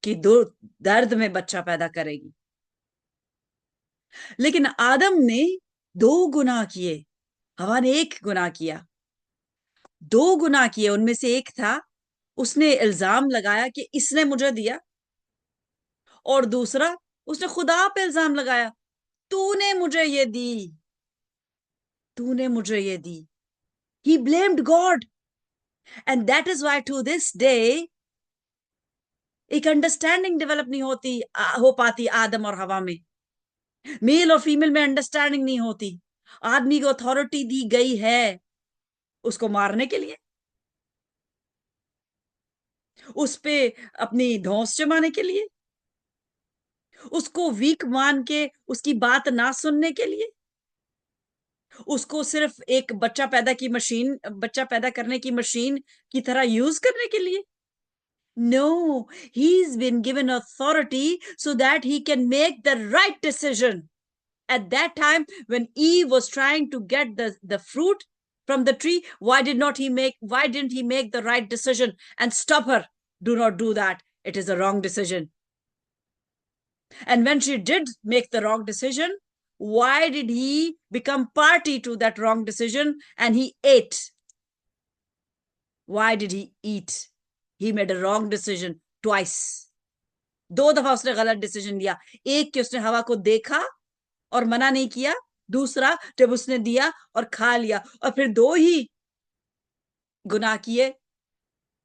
कि दो दर्द में बच्चा पैदा करेगी। लेकिन आदम ने 2 गुनाह किए, हवा ने 1 गुनाह किया। 2 गुनाह किए, उनमें से एक था उसने इल्जाम लगाया कि इसने मुझे दिया, और दूसरा उसने खुदा पे इल्जाम लगाया, तूने मुझे ये दी, तूने मुझे ये दी। He blamed God, and that is why to this day एक अंडरस्टैंडिंग डेवलप नहीं हो पाती आदम और हवा में। मेल और फीमेल में अंडरस्टैंडिंग नहीं होती। आदमी को अथॉरिटी दी गई है उसको मारने के लिए, उस पे अपनी धौंस जमाने के लिए, उसको वीक मान के उसकी बात ना सुनने के लिए, उसको सिर्फ एक बच्चा पैदा करने की मशीन की तरह यूज करने के लिए। No, he's been given authority so that he can make the right decision. At that time, when Eve was trying to get the fruit from the tree, why didn't he make the right decision and stop her? Do not do that. It is a wrong decision. And when she did make the wrong decision, why did he become party to that wrong decision and he ate? Why did he eat? He made a wrong decision twice. 2 दफा उसने गलत डिसीजन लिया। एक कि उसने हवा को देखा और मना नहीं किया, दूसरा जब उसने दिया और खा लिया, और फिर 2 ही गुनाह किए।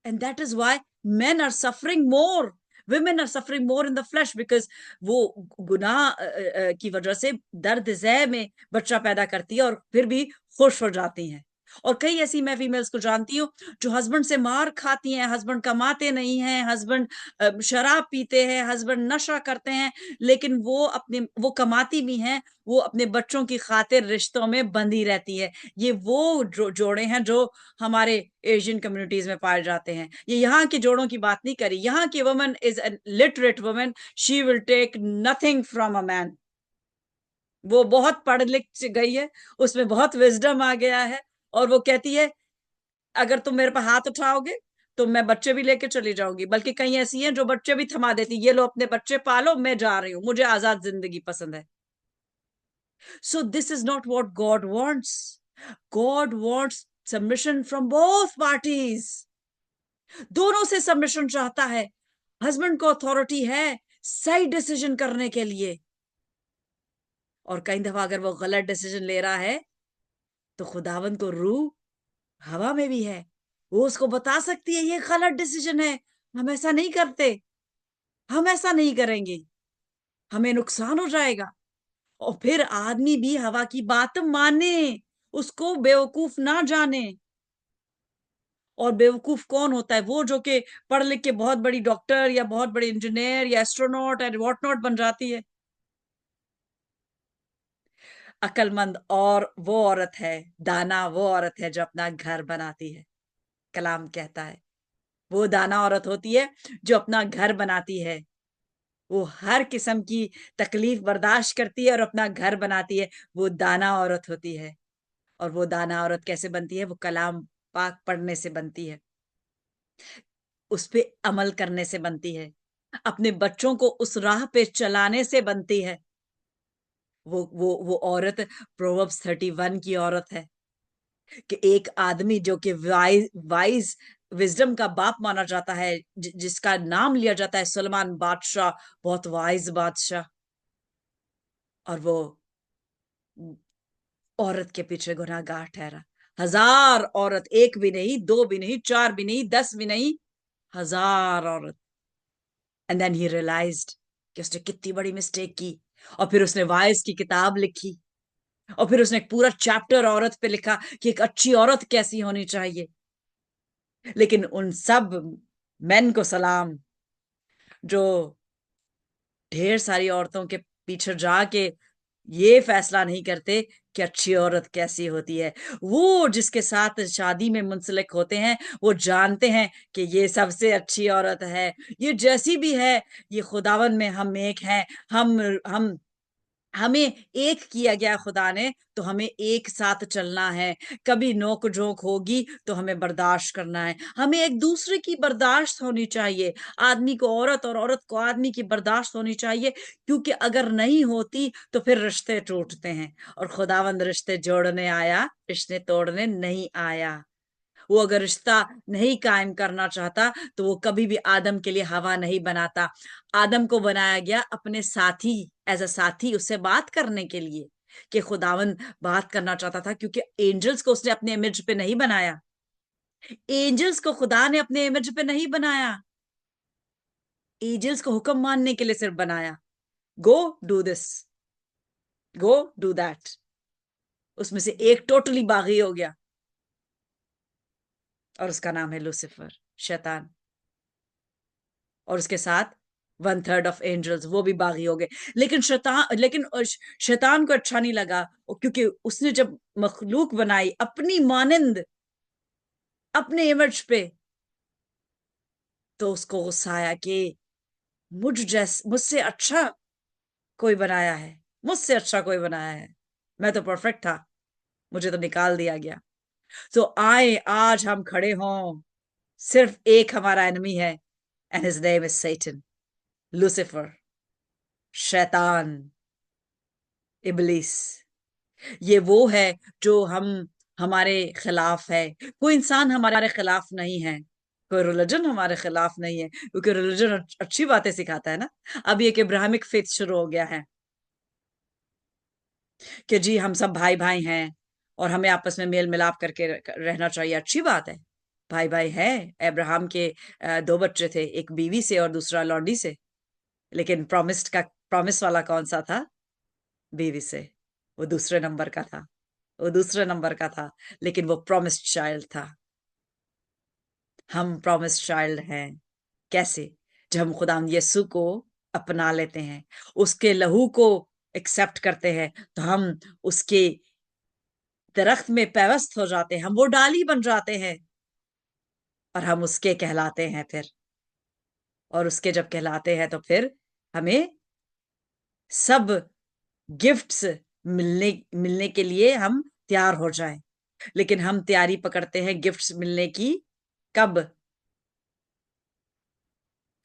And that is why men are suffering more, women are suffering more in the flesh, because वो गुनाह की वजह से दर्द ज़ह में बच्चा पैदा करती है और फिर भी खुश हो जाती हैं। और कई ऐसी मैं फीमेल्स को जानती हूँ जो हस्बैंड से मार खाती हैं, हस्बैंड कमाते नहीं हैं, हस्बैंड शराब पीते हैं, हस्बैंड नशा करते हैं, लेकिन वो कमाती भी हैं, वो अपने बच्चों की खातिर रिश्तों में बंधी रहती है। ये वो जोड़े हैं जो हमारे एशियन कम्युनिटीज में पाए जाते हैं। ये यहाँ के जोड़ों की बात नहीं करी। यहाँ की woman is a literate woman, she will take nothing from a man. वो बहुत पढ़ लिख गई है, उसमें बहुत विजडम आ गया है, और वो कहती है अगर तुम मेरे पर हाथ उठाओगे तो मैं बच्चे भी लेके चली जाऊंगी। बल्कि कई ऐसी हैं जो बच्चे भी थमा देती, ये लो अपने बच्चे पालो, मैं जा रही हूँ, मुझे आजाद जिंदगी पसंद है। So this is not what God wants. God wants submission from both parties. दोनों से सबमिशन चाहता है। हस्बैंड को अथॉरिटी है सही डिसीजन करने के लिए, और कई दफा अगर वो गलत डिसीजन ले रहा है तो खुदावंद को रूह हवा में भी है, वो उसको बता सकती है ये गलत डिसीजन है, हम ऐसा नहीं करते, हम ऐसा नहीं करेंगे, हमें नुकसान हो जाएगा। और फिर आदमी भी हवा की बात माने, उसको बेवकूफ ना जाने। और बेवकूफ कौन होता है? वो जो कि पढ़ लिख के बहुत बड़ी डॉक्टर या बहुत बड़ी इंजीनियर या एस्ट्रोनॉट एंड व्हाट नॉट बन जाती है। अक्लमंद और वो औरत है, दाना वो औरत है जो अपना घर बनाती है। कलाम कहता है वो दाना औरत होती है जो अपना घर बनाती है। वो हर किस्म की तकलीफ बर्दाश्त करती है और अपना घर बनाती है। वो दाना औरत होती है। और वो दाना औरत कैसे बनती है? वो कलाम पाक पढ़ने से बनती है, उस पे अमल करने से बनती है, अपने बच्चों को उस राह पे चलाने से बनती है। वो औरत प्रोवर्ब्स 31 की औरत है कि एक आदमी जो कि वाइज विजडम का बाप माना जाता है, जिसका नाम लिया जाता है सुलेमान बादशाह, बहुत वाइज बादशाह, और वो औरत के पीछे गुनाहगार ठहरा। 1000 औरत, एक भी नहीं, 2 भी नहीं, 4 भी नहीं, 10 भी नहीं, 1000 औरत। एंड देन ही रियलाइज्ड कि उसने कितनी बड़ी मिस्टेक की, और फिर उसने वाइज की किताब लिखी, और फिर उसने एक पूरा चैप्टर औरत पे लिखा कि एक अच्छी औरत कैसी होनी चाहिए। लेकिन उन सब मेन को सलाम जो ढेर सारी औरतों के पीछे जाके ये फैसला नहीं करते कि अच्छी औरत कैसी होती है। वो जिसके साथ शादी में मुंसलिक होते हैं वो जानते हैं कि ये सबसे अच्छी औरत है, ये जैसी भी है, ये खुदावन में हम एक हैं। हम हमें एक किया गया खुदा ने, तो हमें एक साथ चलना है। कभी नोक झोंक होगी तो हमें बर्दाश्त करना है, हमें एक दूसरे की बर्दाश्त होनी चाहिए। आदमी को औरत और औरत को आदमी की बर्दाश्त होनी चाहिए, क्योंकि अगर नहीं होती तो फिर रिश्ते टूटते हैं। और खुदावंद रिश्ते जोड़ने आया, रिश्ते तोड़ने नहीं आया। वो अगर रिश्ता नहीं कायम करना चाहता तो वो कभी भी आदम के लिए हवा नहीं बनाता। आदम को बनाया गया अपने साथी, एज अ साथी, उससे बात करने के लिए, कि खुदावन बात करना चाहता था, क्योंकि एंजल्स को उसने अपने इमेज पे नहीं बनाया। एंजल्स को खुदा ने अपने इमेज पे नहीं बनाया, एंजल्स को हुक्म मानने के लिए सिर्फ बनाया। Go do this, go do that. उसमें से एक टोटली बागी हो गया, और उसका नाम है लूसीफर, शैतान। और उसके साथ 1/3 ऑफ एंजल्स, वो भी बागी हो गए। लेकिन शैतान को अच्छा नहीं लगा, क्योंकि उसने जब मखलूक बनाई अपनी मानंद, अपने इमेज पे, तो उसको गुस्सा आया कि मुझसे अच्छा कोई बनाया है, मुझसे अच्छा कोई बनाया है, मैं तो परफेक्ट था, मुझे तो निकाल दिया गया। तो आए आज हम खड़े हों, सिर्फ एक हमारा एनिमी है, and his name is Satan, Lucifer, शैतान, इबलीस। ये वो है जो हमारे खिलाफ है। कोई इंसान हमारे खिलाफ नहीं है, कोई रिलीजन हमारे खिलाफ नहीं है, क्योंकि रिलीजन अच्छी बातें सिखाता है ना। अब ये इब्राहिमिक फेथ शुरू हो गया है कि जी हम सब भाई भाई हैं और हमें आपस में मेल मिलाप करके रहना चाहिए। अच्छी बात है, भाई भाई है। अब्राहम के दो बच्चे थे, एक बीवी से और दूसरा लौंडी से। लेकिन प्रॉमिस वाला कौन सा था? बीवी से। वो दूसरे नंबर का था, वो दूसरे नंबर का था, लेकिन वो प्रॉमिस्ड चाइल्ड था। हम प्रॉमिस्ड चाइल्ड हैं कैसे? जब हम खुदा यीशु को अपना लेते हैं, उसके लहू को एक्सेप्ट करते हैं, तो हम उसके दरख्त में पैवस्त हो जाते हैं, हम वो डाली बन जाते हैं और हम उसके कहलाते हैं फिर। और उसके जब कहलाते हैं तो फिर हमें सब गिफ्ट्स मिलने मिलने के लिए हम तैयार हो जाएं। लेकिन हम तैयारी पकड़ते हैं गिफ्ट्स मिलने की कब?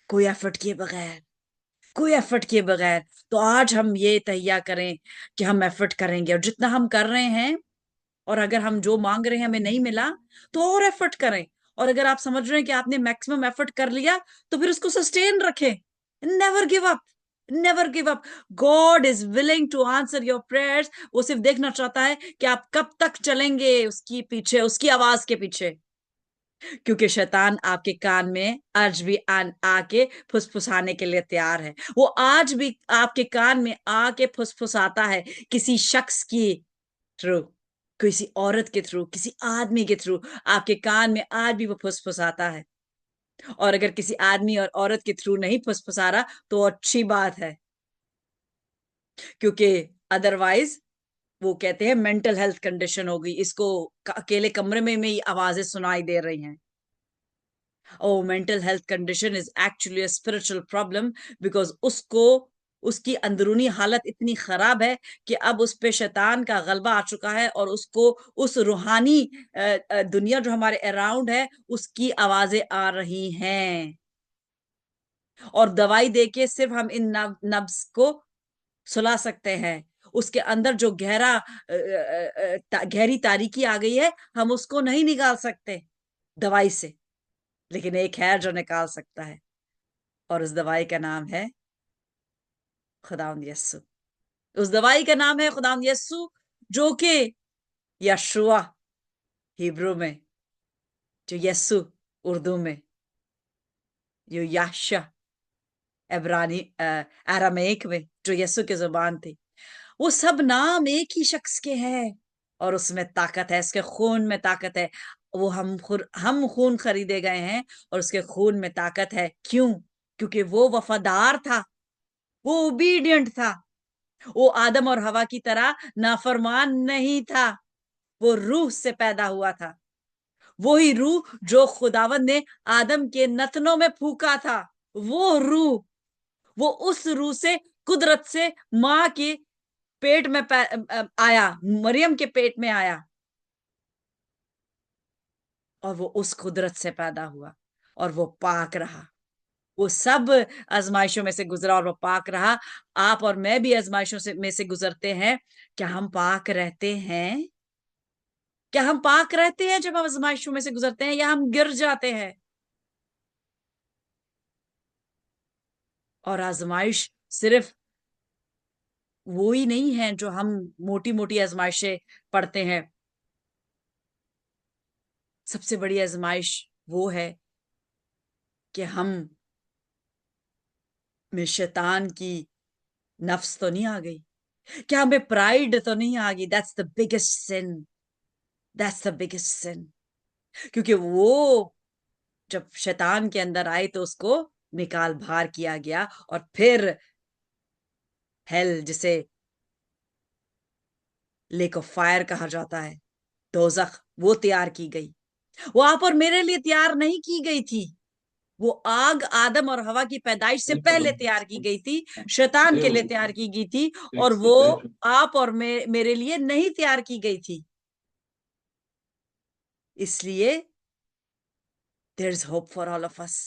कोई एफर्ट किए बगैर, कोई एफर्ट किए बगैर। तो आज हम ये तहिया करें कि हम एफर्ट करेंगे, और जितना हम कर रहे हैं, और अगर हम जो मांग रहे हैं हमें नहीं मिला, तो और एफर्ट करें। और अगर आप समझ रहे हैं कि आपने मैक्सिमम एफर्ट कर लिया, तो फिर उसको सस्टेन रखें। Never give up, never give up. God is willing to answer your prayers. वो सिर्फ देखना चाहता है कि आप कब तक चलेंगे उसकी पीछे, उसकी आवाज के पीछे। क्योंकि शैतान आपके कान में आज भी आके फुसफुसाने के लिए तैयार है। वो आज भी आपके कान में आके फुसफुसाता है, किसी शख्स की थ्रू, किसी औरत के थ्रू, किसी आदमी के थ्रू आपके कान में आज भी वो फुसफुसाता है। और अगर किसी आदमी और औरत के थ्रू नहीं फुसफुसा रहा, तो अच्छी बात है, क्योंकि अदरवाइज वो कहते हैं मेंटल हेल्थ कंडीशन हो गई इसको, अकेले कमरे में ही आवाजें सुनाई दे रही हैं। Oh, mental health condition is actually a spiritual problem, because उसकी अंदरूनी हालत इतनी खराब है कि अब उस पे शैतान का गलबा आ चुका है, और उसको उस रूहानी दुनिया जो हमारे अराउंड है उसकी आवाजें आ रही हैं। और दवाई देके सिर्फ हम इन नब्ज को सुला सकते हैं। उसके अंदर जो गहरी तारीकी आ गई है, हम उसको नहीं निकाल सकते दवाई से। लेकिन एक है जो निकाल सकता है, और उस दवाई का नाम है खुदावंद यस्सु। उस दवाई का नाम है खुदावंद यस्सु, जो कि यशुआ हिब्रू में, जो यस्सु उर्दू में, जो याशा एब्रानी अरामेक में, जो यस्सु की जुबान थी, वो सब नाम एक ही शख्स के हैं। और उसमें ताकत है, उसके खून में ताकत है। वो हम खून खरीदे गए हैं, और उसके खून में ताकत है। क्यों? क्योंकि वो वफादार था, वो ओबीडियंट था। वो आदम और हवा की तरह नाफरमान नहीं था। वो रूह से पैदा हुआ था, वही रूह जो खुदावंद ने आदम के नथनों में फूका था। वो रूह, वो उस रूह से, कुदरत से माँ के पेट में आया, मरियम के पेट में आया, और वो उस कुदरत से पैदा हुआ, और वो पाक रहा। वो सब आजमाइशों में से गुजरा और वो पाक रहा। आप और मैं भी आजमाइशों में से गुजरते हैं। क्या हम पाक रहते हैं? क्या हम पाक रहते हैं जब हम आजमाइशों में से गुजरते हैं, या हम गिर जाते हैं? और आजमाइश सिर्फ वो ही नहीं है जो हम मोटी मोटी आजमाइशें पढ़ते हैं। सबसे बड़ी आजमाइश वो है कि हम में शैतान की नफ्स तो नहीं आ गई, क्या हमें प्राइड तो नहीं आ गई? That's the biggest sin, that's the biggest sin. क्योंकि वो जब शैतान के अंदर आए तो उसको निकाल भार किया गया और फिर हेल, जिसे लेक ऑफ फायर कहा जाता है, दोजख, वो तैयार की गई। वो आप और मेरे लिए तैयार नहीं की गई थी। वो आग आदम और हवा की पैदाइश से पहले तैयार की गई थी, शैतान के लिए तैयार की गई थी, और वो आप और मेरे लिए नहीं तैयार की गई थी। इसलिए there is hope for all of us.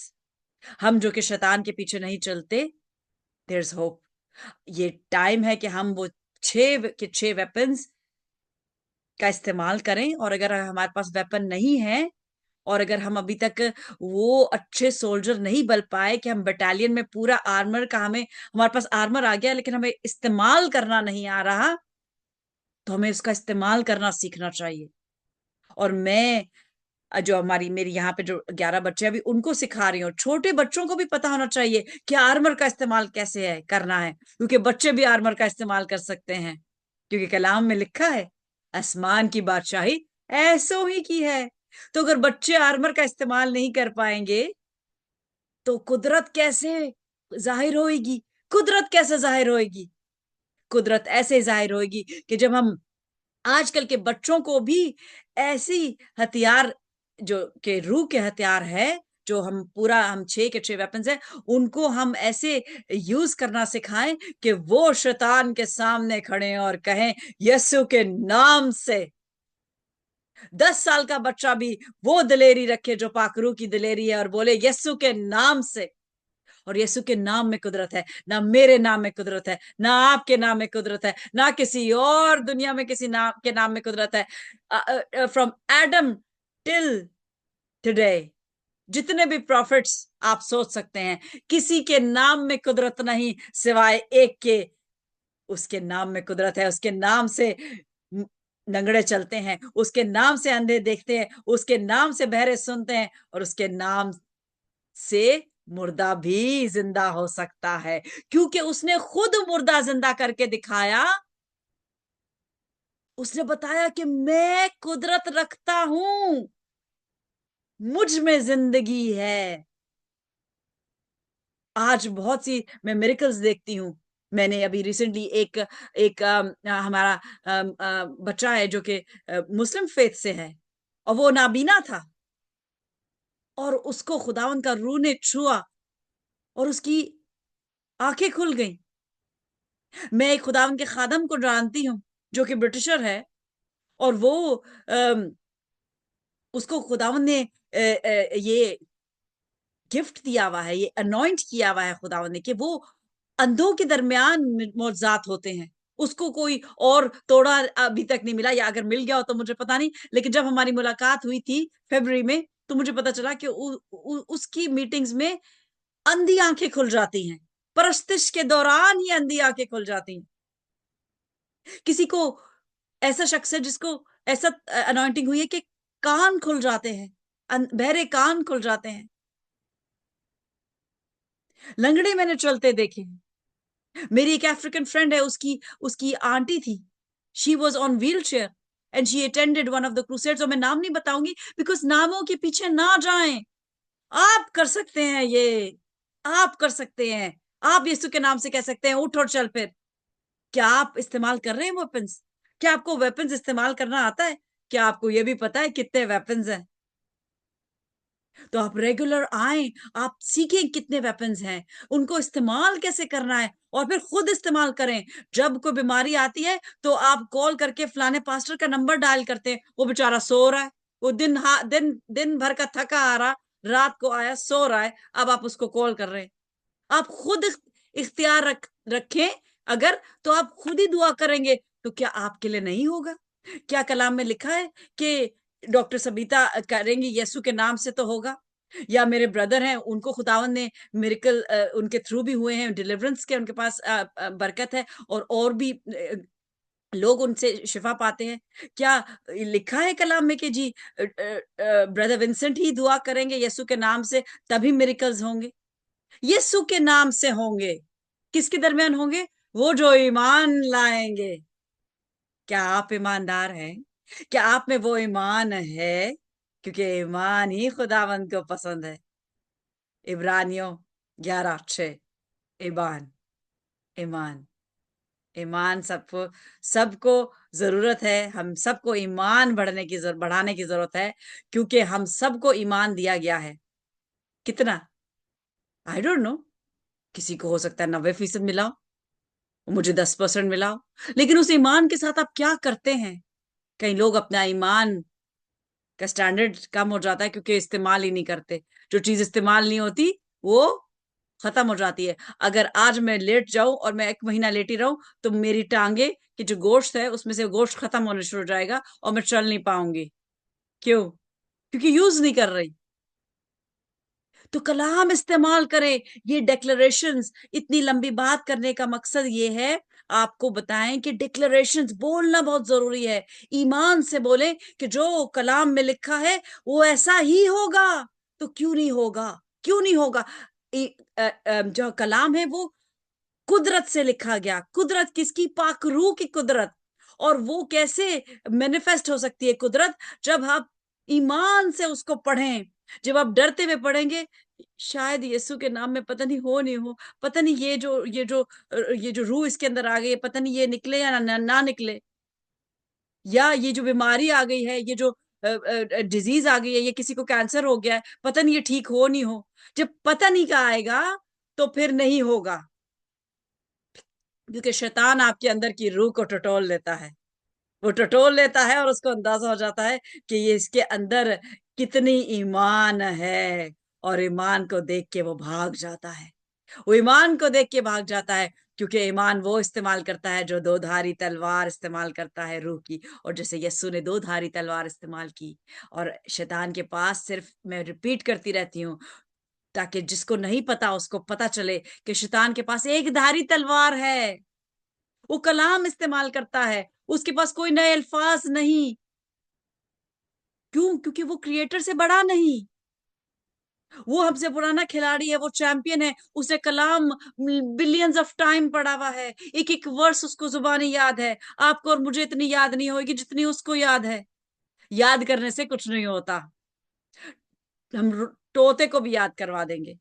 हम जो कि शैतान के पीछे नहीं चलते, देयर इज होप। ये टाइम है कि हम वो 6 वेपन्स का इस्तेमाल करें, और अगर हमारे पास वेपन नहीं है, और अगर हम अभी तक वो अच्छे सोल्जर नहीं बन पाए कि हम बटालियन में पूरा आर्मर का, हमारे पास आर्मर आ गया लेकिन हमें इस्तेमाल करना नहीं आ रहा, तो हमें उसका इस्तेमाल करना सीखना चाहिए। और मैं जो मेरी यहाँ पे जो 11 बच्चे हैं, अभी उनको सिखा रही हूँ। छोटे बच्चों को भी पता होना चाहिए कि आर्मर का इस्तेमाल कैसे है करना है, क्योंकि बच्चे भी आर्मर का इस्तेमाल कर सकते हैं, क्योंकि कलाम में लिखा है आसमान की बादशाही ऐसो ही की है। तो अगर बच्चे आर्मर का इस्तेमाल नहीं कर पाएंगे तो कुदरत कैसे जाहिर होएगी? कुदरत कैसे जाहिर होएगी? कुदरत ऐसे जाहिर होएगी कि जब हम आजकल के बच्चों को भी ऐसी हथियार, जो के रूह के हथियार है, जो हम 6 वेपन्स है, उनको हम ऐसे यूज करना सिखाएं कि वो शैतान के सामने खड़े और कहें यीशु के नाम से। 10 साल का बच्चा भी वो दिलेरी रखे जो पाकरू की दिलेरी है, और बोले यीशु के नाम से। और यीशु के नाम में कुदरत है, ना मेरे नाम में कुदरत है, ना आपके नाम में कुदरत है, ना किसी और दुनिया में किसी नाम के नाम में कुदरत है। फ्रॉम एडम टिल टुडे, जितने भी प्रॉफिट्स आप सोच सकते हैं, किसी के नाम में कुदरत नहीं सिवाय एक के। उसके नाम में कुदरत है। उसके नाम से लंगड़े चलते हैं, उसके नाम से अंधे देखते हैं, उसके नाम से बहरे सुनते हैं, और उसके नाम से मुर्दा भी जिंदा हो सकता है, क्योंकि उसने खुद मुर्दा जिंदा करके दिखाया। उसने बताया कि मैं कुदरत रखता हूं, मुझ में जिंदगी है। आज बहुत सी मैं मिरेकल्स देखती हूँ। मैंने अभी रिसेंटली एक एक हमारा बच्चा है जो कि मुस्लिम फेथ से है, और वो नाबीना था, और उसको खुदावंद का रूह ने छुआ और उसकी आंखें खुल गई। मैं एक खुदावंद के खादम को जानती हूँ जो कि ब्रिटिशर है, और वो उसको खुदावंद ने ये गिफ्ट दिया हुआ है, ये अनॉइंट किया हुआ है खुदावंद ने, कि वो अंधों के दरमियान मौजूद होते हैं। उसको कोई और तोड़ा अभी तक नहीं मिला, या अगर मिल गया हो तो मुझे पता नहीं, लेकिन जब हमारी मुलाकात हुई थी फरवरी में, तो मुझे पता चला कि उसकी मीटिंग्स में अंधी आंखें खुल जाती हैं। परस्तिश के दौरान ही अंधी आंखें खुल जाती हैं। किसी को ऐसा शख्स है जिसको ऐसा अनॉइंटिंग हुई है कि कान खुल जाते हैं, बहरे कान खुल जाते हैं। लंगड़े मैंने चलते देखे हैं। मेरी एक अफ्रीकन फ्रेंड है, उसकी उसकी आंटी थी, she was on wheel chair and she attended one of the crusades. और मैं नाम नहीं बताऊंगी, बिकॉज नामों के पीछे ना जाएं। आप कर सकते हैं ये, आप कर सकते हैं। आप यीशु के नाम से कह सकते हैं उठ और चल फिर। क्या आप इस्तेमाल कर रहे हैं वेपन्स? क्या आपको वेपन्स इस्तेमाल करना आता है? क्या आपको ये भी पता है कितने वेपन्स हैं? तो आप रेगुलर आए, आप सीखें कितने वेपन्स हैं, उनको इस्तेमाल कैसे करना है, और फिर खुद इस्तेमाल करें। जब कोई बीमारी आती है तो आप कॉल करके फलाने पास्टर का नंबर डायल करते हैं, वो बेचारा सो रहा है, वो दिन भर का थका आ रहा, रात को आया सो रहा है, अब आप उसको कॉल कर रहे हैं। आप खुद इख्तियार रखें अगर, तो आप खुद ही दुआ करेंगे, तो क्या आपके लिए नहीं होगा? क्या कलाम में लिखा है कि डॉक्टर सबिता करेंगी यीशु के नाम से, तो होगा। या मेरे ब्रदर हैं, उनको खुदावन ने मिरेकल उनके थ्रू भी हुए हैं, डिलीवरेंस के उनके पास बरकत है, और भी लोग उनसे शिफा पाते हैं। क्या लिखा है कलाम में कि जी ब्रदर विंसेंट ही दुआ करेंगे यीशु के नाम से तभी मिरेकल्स होंगे? यीशु के नाम से होंगे। किसके दरमियान होंगे? वो जो ईमान लाएंगे। क्या आप ईमानदार हैं? क्या आप में वो ईमान है? क्योंकि ईमान ही खुदावंद को पसंद है। इब्रानियों 11 6 ईमान। ईमान। ईमान सबको सबको जरूरत है। हम सबको ईमान बढ़ाने की जरूरत है, क्योंकि हम सबको ईमान दिया गया है। कितना? I don't know. किसी को हो सकता है 90% मिला हो, मुझे 10% मिला हो। लेकिन उस ईमान के साथ आप क्या करते हैं? कई लोग अपना ईमान का स्टैंडर्ड कम हो जाता है क्योंकि इस्तेमाल ही नहीं करते। जो चीज इस्तेमाल नहीं होती वो खत्म हो जाती है। अगर आज मैं लेट जाऊं और मैं 1 महीना लेटी रहूं, तो मेरी टांगे की जो गोश्त है उसमें से गोश्त खत्म होने शुरू हो जाएगा और मैं चल नहीं पाऊंगी। क्यों? क्योंकि यूज नहीं कर रही। तो कलाम इस्तेमाल करें। ये डिक्लेरेशंस, इतनी लंबी बात करने का मकसद ये है, आपको बताएं कि डिक्लेरेशंस बोलना बहुत जरूरी है। ईमान से बोले कि जो कलाम में लिखा है वो ऐसा ही होगा। तो क्यों नहीं होगा? क्यों नहीं होगा? जो कलाम है वो कुदरत से लिखा गया। कुदरत किसकी? पाक रूह की कुदरत। और वो कैसे मैनिफेस्ट हो सकती है कुदरत? जब आप ईमान से उसको पढ़ें, जब आप डरते हुए पढ़ेंगे, शायद यीशु के नाम में पता नहीं हो नहीं हो, पता नहीं ये जो रूह इसके अंदर आ गई है, पता नहीं ये निकले या ना निकले, या ये जो बीमारी आ गई है, ये जो डिजीज आ गई है, ये किसी को कैंसर हो गया है, पता नहीं ये ठीक हो नहीं हो। जब पता नहीं का आएगा तो फिर नहीं होगा, क्योंकि शैतान आपके अंदर की रूह को टटोल लेता है। वो टटोल लेता है और उसको अंदाजा हो जाता है कि ये इसके अंदर कितनी ईमान है, और ईमान को देख के वो भाग जाता है। वो ईमान को देख के भाग जाता है, क्योंकि ईमान वो इस्तेमाल करता है जो दो धारी तलवार इस्तेमाल करता है रूह की। और जैसे यस्सु ने दो धारी तलवार इस्तेमाल की, और शैतान के पास, सिर्फ मैं रिपीट करती रहती हूँ ताकि जिसको नहीं पता उसको पता चले कि शैतान के पास एक धारी तलवार है। वो कलाम इस्तेमाल करता है, उसके पास कोई नए अल्फाज नहीं। क्यों? क्योंकि वो क्रिएटर से बड़ा नहीं। वो हमसे पुराना खिलाड़ी है, वो चैंपियन है। उसे कलाम बिलियंस ऑफ टाइम पढ़ा हुआ है, एक एक वर्स उसको जुबानी याद है। आपको और मुझे इतनी याद नहीं होगी जितनी उसको याद है। याद करने से कुछ नहीं होता, हम तोते को भी याद करवा देंगे,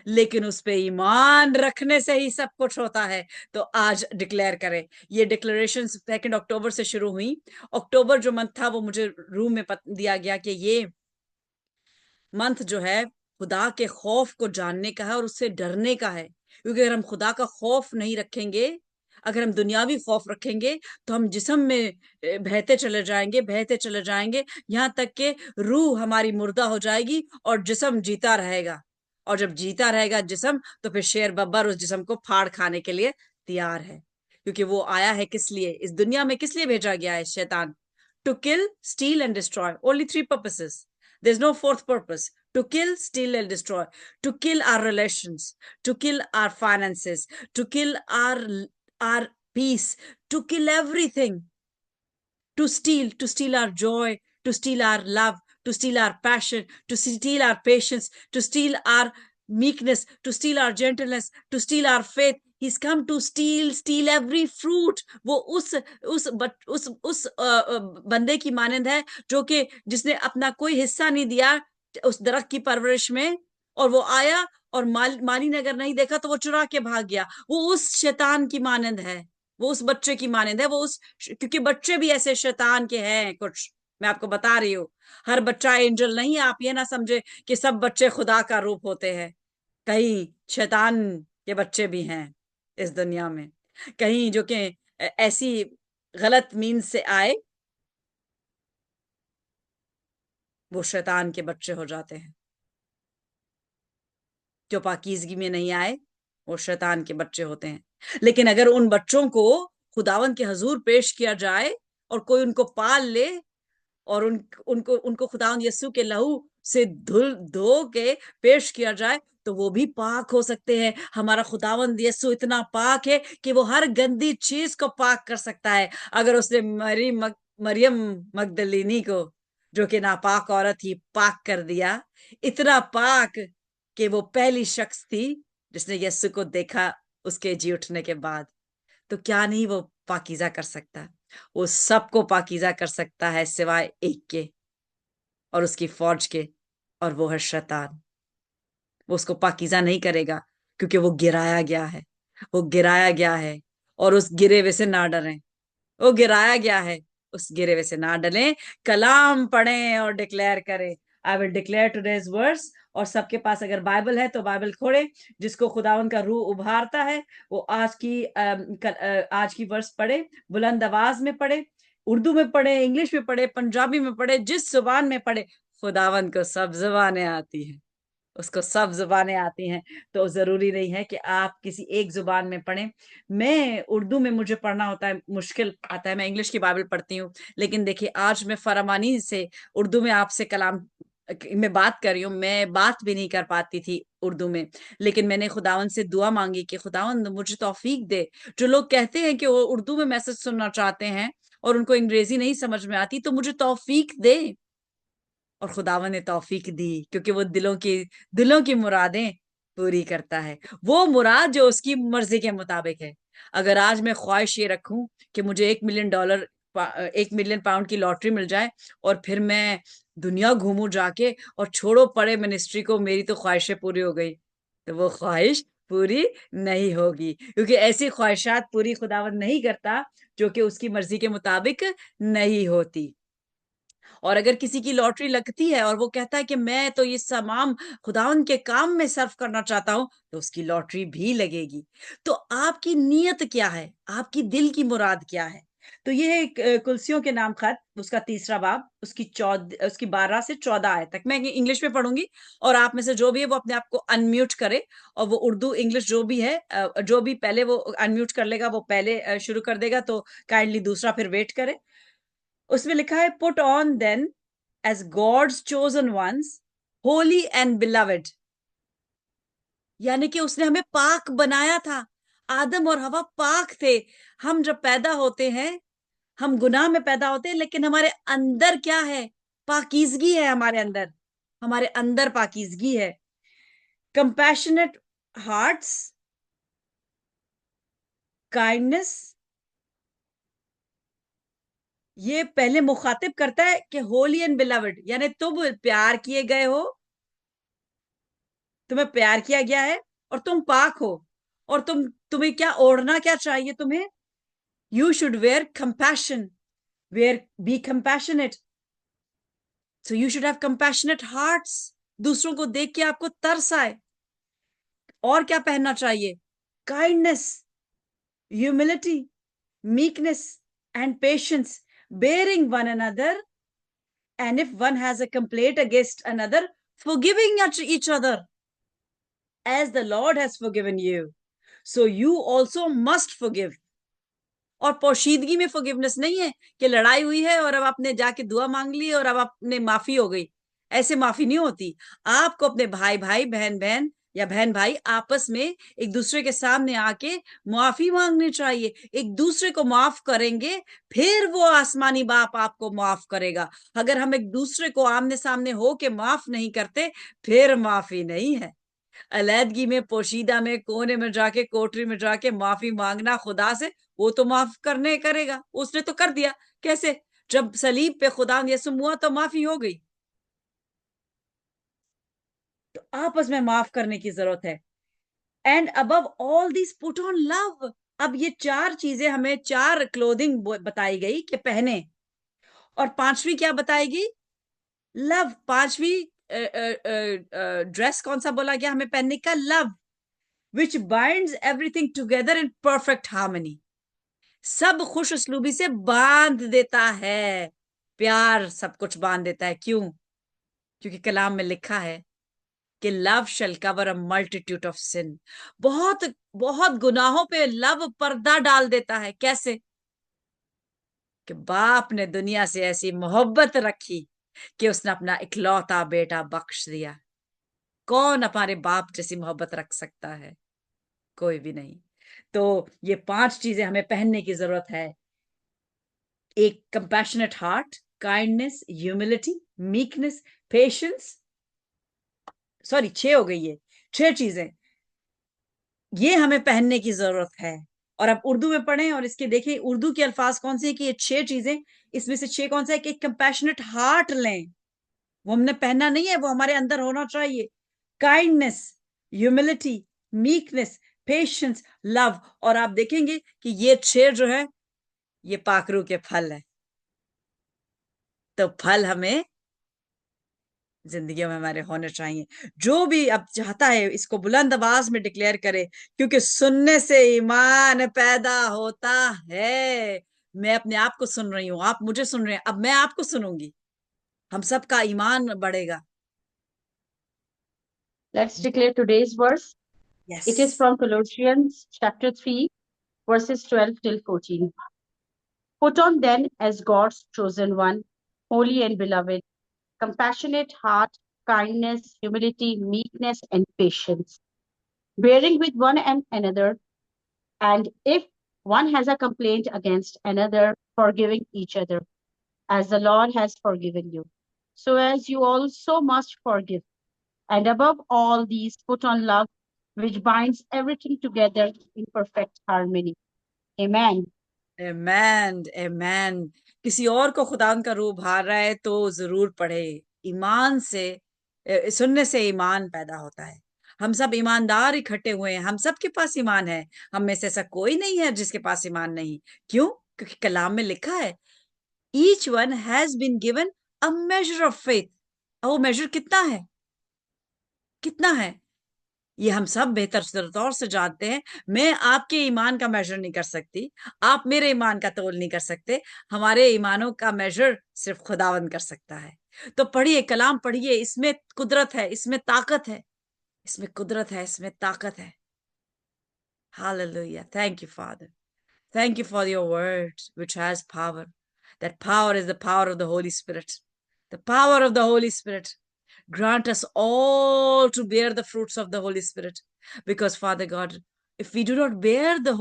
लेकिन उस पे ईमान रखने से ही सब कुछ होता है। तो आज डिक्लेयर करें। ये डिक्लेरेशन 2 अक्टूबर से शुरू हुई। अक्टूबर जो मंथ था वो मुझे रूम में दिया गया कि ये मंथ जो है खुदा के खौफ को जानने का है और उससे डरने का है। क्योंकि अगर हम खुदा का खौफ नहीं रखेंगे, अगर हम दुनियावी खौफ रखेंगे, तो हम जिस्म में बहते चले जाएंगे, बहते चले जाएंगे, यहाँ तक कि रूह हमारी मुर्दा हो जाएगी और जिस्म जीता रहेगा। और जब जीता रहेगा जिस्म, तो फिर शेर बब्बर उस जिस्म को फाड़ खाने के लिए तैयार है। क्योंकि वो आया है किस लिए? इस दुनिया में किस लिए भेजा गया है शैतान? To kill, steal and destroy. Only 3 purposes. There's no fourth purpose. To kill, steal, and destroy. To kill our relations. To kill our finances. To kill our peace. To kill everything. To steal our joy. To steal our love. To steal our passion. To steal our patience. To steal our meekness. To steal our gentleness. To steal our faith. He's come to steal every fruit. वो उस बंदे की मानंद है जो कि जिसने अपना कोई हिस्सा नहीं दिया उस दरख्त की परवरिश में, और वो आया और माली ने अगर नहीं देखा तो वो चुरा के भाग गया। वो उस शैतान की मानंद है, वो उस बच्चे की मानंद है। क्योंकि बच्चे भी ऐसे शैतान के हैं कुछ, मैं आपको बता रही हूँ। हर बच्चा एंजल नहीं। आप ये ना समझे कि सब बच्चे खुदा का रूप होते हैं। कई शैतान के बच्चे भी हैं इस दुनिया में। कहीं जो कि ऐसी गलत मीन से आए, वो शैतान के बच्चे हो जाते हैं। जो पाकीज़गी में नहीं आए, वो शैतान के बच्चे होते हैं। लेकिन अगर उन बच्चों को खुदावन के हजूर पेश किया जाए और कोई उनको पाल ले, और उनको उनको खुदावन यीशु के लहू से धुल धो के पेश किया जाए, तो वो भी पाक हो सकते हैं। हमारा खुदावंद यीशु इतना पाक है कि वो हर गंदी चीज को पाक कर सकता है। अगर उसने मरियम मगदलिनी को, जो कि नापाक औरत थी, पाक कर दिया, इतना पाक कि वो पहली शख्स थी जिसने यीशु को देखा उसके जी उठने के बाद, तो क्या नहीं वो पाकीज़ा कर सकता? वो सबको पाकीज़ा कर सकता है सिवाय एक के, और उसकी फौज के, और वो है शैतान। वो उसको पाकीज़ा नहीं करेगा, क्योंकि वो गिराया गया है, वो गिराया गया है। और उस गिरे हुए से ना डरें, वो गिराया गया है, उस गिरे हुए से ना डलें। कलाम पढ़ें और डिक्लेयर करें। I will declare today's verse. और सबके पास अगर बाइबल है तो बाइबल खोले। जिसको खुदावन का रूह उभारता है वो आज की वर्स पढ़े, बुलंद आवाज में पढ़े, उर्दू में पढ़े, इंग्लिश में पढ़े, पंजाबी में पढ़े, जिस जुबान में पढ़े। खुदावन को सब जुबानें आती हैं, उसको सब जुबानें आती हैं। तो जरूरी नहीं है कि आप किसी एक जुबान में पढ़ें। मैं उर्दू में, मुझे पढ़ना होता है, मुश्किल आता है, मैं इंग्लिश की बाइबल पढ़ती हूँ। लेकिन देखिए, आज मैं फरामानी से उर्दू में आपसे कलाम में बात कर रही हूँ। मैं बात भी नहीं कर पाती थी उर्दू में, लेकिन मैंने खुदावन से दुआ मांगी कि खुदावन मुझे तौफीक दे। जो लोग कहते हैं कि वो उर्दू में मैसेज सुनना चाहते हैं और उनको अंग्रेजी नहीं समझ में आती, तो मुझे तौफीक दे। और खुदावन ने तौफीक दी, क्योंकि वो दिलों की मुरादें पूरी करता है। वो मुराद जो उसकी मर्जी के मुताबिक है। अगर आज मैं ख्वाहिश ये रखूं कि मुझे $1 मिलियन, $1 मिलियन की लॉटरी मिल जाए और फिर मैं दुनिया घूमूं जाके और छोड़ो पड़े मिनिस्ट्री को, मेरी तो ख्वाहिशें पूरी हो गई, तो वो ख्वाहिश पूरी नहीं होगी। क्योंकि ऐसी ख्वाहिशात पूरी खुदावन नहीं करता जो कि उसकी मर्जी के मुताबिक नहीं होती। और अगर किसी की लॉटरी लगती है और वो कहता है कि मैं तो ये तमाम खुदावन के काम में सर्व करना चाहता हूं, तो उसकी लॉटरी भी लगेगी। तो आपकी नीयत क्या है, आपकी दिल की मुराद क्या है? तो ये है कुलसियों के नाम खत, उसका 3रा बाब, उसकी 12 से 14 आयत तक मैं इंग्लिश में पढ़ूंगी। और आप में से जो भी है वो अपने आप को अनम्यूट करे, और वो उर्दू इंग्लिश जो भी है, जो भी पहले वो अनम्यूट कर लेगा वो पहले शुरू कर देगा, तो काइंडली दूसरा फिर वेट करे। उसमें लिखा है, put on then as God's chosen ones, holy and beloved. यानी कि उसने हमें पाक बनाया था। आदम और हवा पाक थे। हम जब पैदा होते हैं, हम गुनाह में पैदा होते हैं, लेकिन हमारे अंदर क्या है? पाकीजगी है हमारे अंदर। हमारे अंदर पाकीजगी है। Compassionate hearts, kindness. ये पहले मुखातिब करता है कि होली एंड बिलवेड, यानी तुम प्यार किए गए हो, तुम्हें प्यार किया गया है, और तुम पाक हो। और तुम्हें क्या ओढ़ना क्या चाहिए? तुम्हें, you should wear compassion, wear be compassionate. So you should have compassionate hearts. दूसरों को देख के आपको तरस आए। और क्या पहनना चाहिए? Kindness, humility, meekness and patience, bearing one another, and if one has a complaint against another, forgiving each other as the Lord has forgiven you, so you also must forgive. और पोशीदगी में फॉरगिवनेस नहीं है कि लड़ाई हुई है और अब आपने जाके दुआ मांग ली और अब आपने माफी हो गई। ऐसे माफी नहीं होती। आपको अपने भाई भाई, बहन बहन या बहन भाई आपस में एक दूसरे के सामने आके माफी मांगनी चाहिए। एक दूसरे को माफ करेंगे, फिर वो आसमानी बाप आपको माफ करेगा। अगर हम एक दूसरे को आमने सामने हो के माफ नहीं करते, फिर माफी नहीं है। अलैदगी में, पोशीदा में, कोने में जाके, कोठरी में जाके माफी मांगना खुदा से, वो तो माफ करने करेगा, उसने तो कर दिया। कैसे? जब सलीब पे खुदा यसुम हुआ तो माफी हो गई। तो आपस में माफ करने की जरूरत है। And above all this put on love. अब ये 4 चीजें हमें, 4 क्लोथिंग बताई गई कि पहने। और 5वीं क्या बताएगी? लव। 5वीं ड्रेस कौन सा बोला गया हमें पहनने का? Love, which binds everything together in perfect harmony. सब खुश उसलूबी से बांध देता है। प्यार सब कुछ बांध देता है। क्यों? क्योंकि कलाम में लिखा है कि love shall cover a multitude of sin. बहुत बहुत गुनाहों पे लव पर्दा डाल देता है। कैसे? कि बाप ने दुनिया से ऐसी मोहब्बत रखी कि उसने अपना इकलौता बेटा बख्श दिया। कौन हमारे बाप जैसी मोहब्बत रख सकता है? कोई भी नहीं। तो ये 5 चीजें हमें पहनने की जरूरत है। एक compassionate heart, kindness, humility, meekness, patience. Sorry, 6 हो गई है। 6 चीजें ये हमें पहनने की जरूरत है। और अब उर्दू में पढ़ें और इसके देखें उर्दू के अल्फाज कौन से हैं कि ये 6 चीजें, इसमें से 6 कौन सा है कि कंपैशनेट हार्ट लें। वो हमने पहनना नहीं है, वो हमारे अंदर होना चाहिए। Kindness, humility, meekness, patience, love. और आप देखेंगे कि ये 6 जो है ये पाखरू के फल है। तो फल हमें जिंदगी में हमारे होने चाहिए। जो भी अब चाहता है इसको बुलंद आवाज में डिक्लेयर करे, क्योंकि सुनने से ईमान पैदा होता है। मैं अपने आप को सुन रही हूँ, आप मुझे सुन रहे हैं, अब मैं आपको सुनूंगी, हम सबका ईमान बढ़ेगा। Let's declare today's verse. It is yes. from Colossians chapter 3, verses 12 till 14. Put on then as God's chosen one, holy and beloved, compassionate heart, kindness, humility, meekness, and patience, bearing with one and another, and if one has a complaint against another, forgiving each other, as the Lord has forgiven you. So as you also must forgive. And above all these, put on love, which binds everything together in perfect harmony. Amen. आमेन, आमेन। किसी और को खुदा का रूह भार रहा है तो जरूर पढ़े। ईमान से, सुनने से ईमान पैदा होता है। हम सब ईमानदार इकट्ठे हुए हैं, हम सब के पास ईमान है। हम में से ऐसा कोई नहीं है जिसके पास ईमान नहीं। क्यों? क्योंकि कलाम में लिखा है, each one has been given a measure of faith. वो मेजर कितना है? कितना है? ये हम सब बेहतर तौर से जानते हैं। मैं आपके ईमान का मेजर नहीं कर सकती, आप मेरे ईमान का तोल नहीं कर सकते। हमारे ईमानों का मेजर सिर्फ खुदावंद कर सकता है। तो पढ़िए, कलाम पढ़िए, इसमें कुदरत है, इसमें ताकत है, इसमें कुदरत है, इसमें ताकत है। Hallelujah. Thank you father, thank you for your word which has power. That power is the power of the Holy Spirit, the power of the Holy Spirit. Grant us all to bear the fruits of the Holy Spirit. Because, Father God, if we do not bear the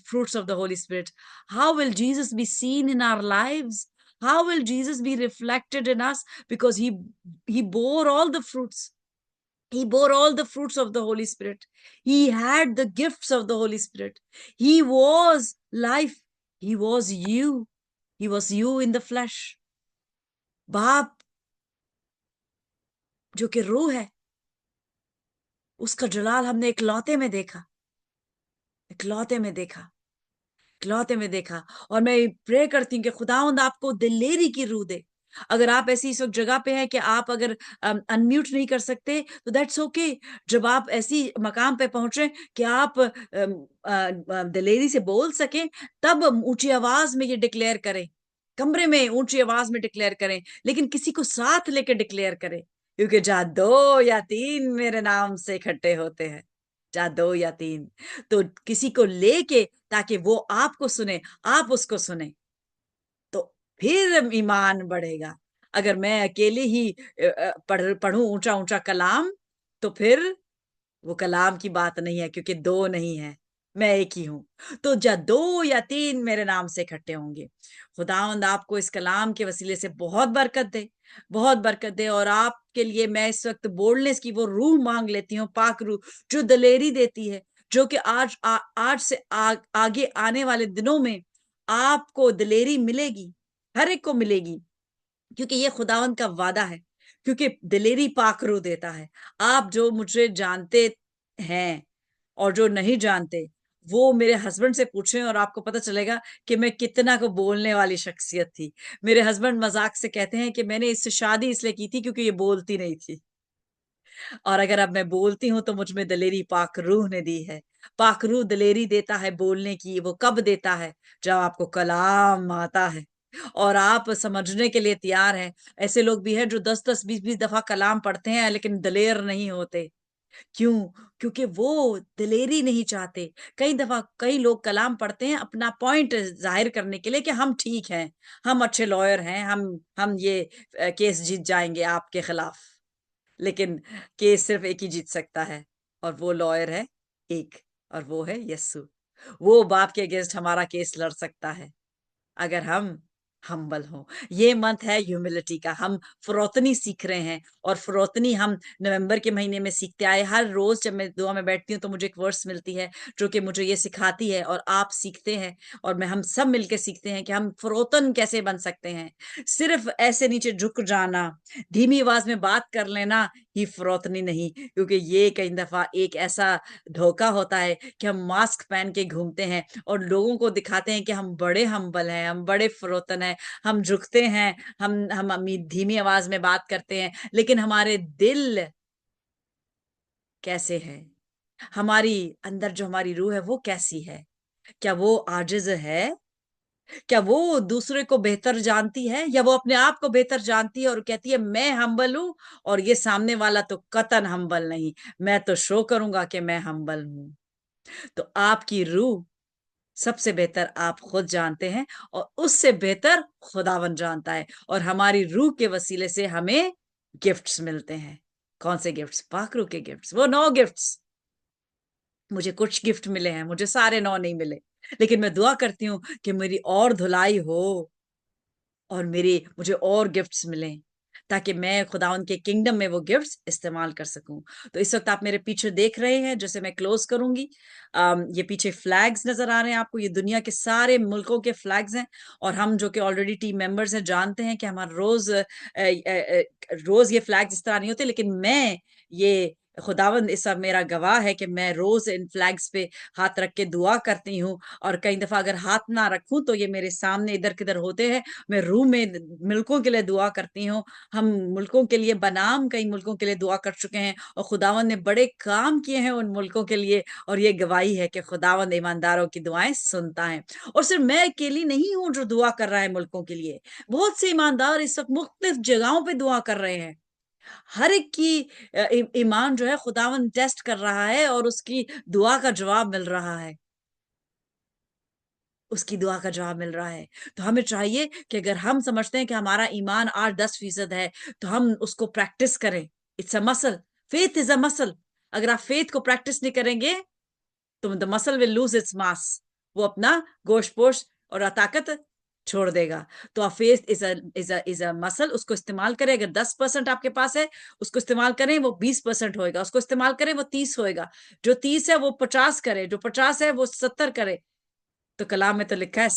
fruits of the Holy Spirit, how will Jesus be seen in our lives? How will Jesus be reflected in us? Because he bore all the fruits. He bore all the fruits of the Holy Spirit. He had the gifts of the Holy Spirit. He was life. He was you. He was you in the flesh. बाप जो कि रूह है, उसका जलाल हमने इकलौते में देखा, इकलौते में देखा, इकलौते में देखा। और मैं प्रे करती हूँ कि खुदावंद आपको दिलेरी की रूह दे। अगर आप ऐसी इस वक्त जगह पे हैं कि आप अगर अनम्यूट नहीं कर सकते तो दैट्स ओके। जब आप ऐसी मकाम पे पहुंचे कि आप दिलेरी से बोल सकें, तब ऊंची आवाज में ये डिक्लेयर करें, कमरे में ऊंची आवाज में डिक्लेयर करें, लेकिन किसी को साथ लेके डिक्लेयर करें। क्योंकि जहां 2 या 3 मेरे नाम से इकट्ठे होते हैं, जहां 2 या 3, तो किसी को लेके, ताकि वो आपको सुने, आप उसको सुने, तो फिर ईमान बढ़ेगा। अगर मैं अकेले ही पढ़ूं ऊंचा ऊंचा कलाम, तो फिर वो कलाम की बात नहीं है, क्योंकि 2 नहीं है, मैं एक ही हूं। तो जब 2 या 3 मेरे नाम से इकट्ठे होंगे, खुदावंद आपको इस कलाम के वसीले से बहुत बरकत दे, बहुत बरकत दे। और आपके लिए मैं इस वक्त बोल्डनेस की वो रूह मांग लेती हूँ, पाक रूह, जो दलेरी देती है, जो कि आज से आगे आने वाले दिनों में आपको दलेरी मिलेगी, हर एक को मिलेगी, क्योंकि ये खुदावंद का वादा है। क्योंकि दिलेरी पाकरू देता है। आप जो मुझे जानते हैं और जो नहीं जानते, वो मेरे हस्बैंड से पूछें और आपको पता चलेगा कि मैं कितना को बोलने वाली शख्सियत थी। मेरे हस्बैंड मजाक से कहते हैं कि मैंने इससे शादी इसलिए की थी क्योंकि ये बोलती नहीं थी, और अगर अब मैं बोलती हूँ तो मुझ में दलेरी पाक रूह ने दी है। पाक रूह दलेरी देता है बोलने की। वो कब देता है? जब आपको कलाम आता है और आप समझने के लिए तैयार हैं। ऐसे लोग भी हैं जो 10-10, 20-20 दफा कलाम पढ़ते हैं लेकिन दलेर नहीं होते। क्यों? क्योंकि वो दलेरी नहीं चाहते। कई दफा कई लोग कलाम पढ़ते हैं अपना पॉइंट जाहिर करने के लिए कि हम ठीक हैं, हम अच्छे लॉयर हैं, हम ये केस जीत जाएंगे आपके खिलाफ। लेकिन केस सिर्फ एक ही जीत सकता है, और वो लॉयर है एक, और वो है यस्सु। वो बाप के अगेंस्ट हमारा केस लड़ सकता है अगर हम हम्बल हो। ये मंथ है ह्यूमिलिटी का। हम फरोतनी सीख रहे हैं, और फरोतनी हम नवंबर के महीने में सीखते आए। हर रोज जब मैं दुआ में बैठती हूँ तो मुझे एक वर्स मिलती है जो कि मुझे ये सिखाती है, और आप सीखते हैं, और हम सब मिलके सीखते हैं कि हम फरोतन कैसे बन सकते हैं। सिर्फ ऐसे नीचे झुक जाना, धीमी आवाज में बात कर लेना ही फरोतनी नहीं, क्योंकि ये कई दफा एक ऐसा धोखा होता है कि हम मास्क पहन के घूमते हैं और लोगों को दिखाते हैं कि हम बड़े हम्बल हैं, हम बड़े फरोतन हैं, हम झुकते हैं, हम धीमी आवाज में बात करते हैं, लेकिन हमारे दिल कैसे है, हमारी अंदर जो हमारी रूह है वो कैसी है? क्या वो आजिज है? क्या वो दूसरे को बेहतर जानती है, या वो अपने आप को बेहतर जानती है और कहती है मैं हम्बल हूं, और ये सामने वाला तो कतन हम्बल नहीं, मैं तो शो करूंगा कि मैं हम्बल हूं। तो आपकी रूह सबसे बेहतर आप खुद जानते हैं, और उससे बेहतर खुदावन जानता है, और हमारी रूह के वसीले से हमें गिफ्ट्स मिलते हैं। कौन से गिफ्ट्स? पाखरू के गिफ्ट्स, वो 9 गिफ्ट्स। मुझे कुछ गिफ्ट मिले हैं, मुझे सारे 9 नहीं मिले, लेकिन मैं दुआ करती हूँ कि मेरी और धुलाई हो और मुझे और गिफ्ट्स मिलें, ताकि मैं खुदावंद के किंगडम में वो गिफ्ट्स इस्तेमाल कर सकूं। तो इस वक्त आप मेरे पीछे देख रहे हैं, जैसे मैं क्लोज करूंगी, ये पीछे फ्लैग्स नजर आ रहे हैं आपको, ये दुनिया के सारे मुल्कों के फ्लैग्स हैं, और हम जो कि ऑलरेडी टीम मेंबर्स हैं जानते हैं कि हमारा रोज ये फ्लैग्स इस तरह नहीं होते, लेकिन मैं ये खुदावंद इस सब मेरा गवाह है कि मैं रोज इन फ्लैग्स पे हाथ रख के दुआ करती हूँ, और कई दफा अगर हाथ ना रखूं तो ये मेरे सामने इधर किधर होते हैं। मैं रूम में मुल्कों के लिए दुआ करती हूँ, हम मुल्कों के लिए बनाम कई मुल्कों के लिए दुआ कर चुके हैं, और खुदावंद ने बड़े काम किए हैं उन मुल्कों के लिए, और ये गवाही है कि खुदावंद ईमानदारों की दुआएं सुनता है। और सिर्फ मैं अकेली नहीं हूं जो दुआ कर रहा है मुल्कों के लिए, बहुत से ईमानदार इस वक्त मुख्तलिफ जगहों पे दुआ कर रहे हैं। हर एक की ईमान जो है खुदावंद टेस्ट कर रहा है, और उसकी दुआ का जवाब मिल रहा है, उसकी दुआ का जवाब मिल रहा है। तो हमें चाहिए कि अगर हम समझते हैं कि हमारा ईमान 8-10% है, तो हम उसको प्रैक्टिस करें। It's a muscle, faith is a muscle. अगर आप फेथ को प्रैक्टिस नहीं करेंगे तो the muscle will lose its mass, वो अपना गोश्त पोश और ताकत छोड़ देगा। तो आप फेथ इज अ मसल, उसको इस्तेमाल करें। अगर 10% आपके पास है, उसको इस्तेमाल करें, वो 20% होएगा। उसको इस्तेमाल करें, वो 30 होएगा। जो 30 है वो 50 करे, जो 50 है वो 70 करे। तो कलाम में तो लिखा है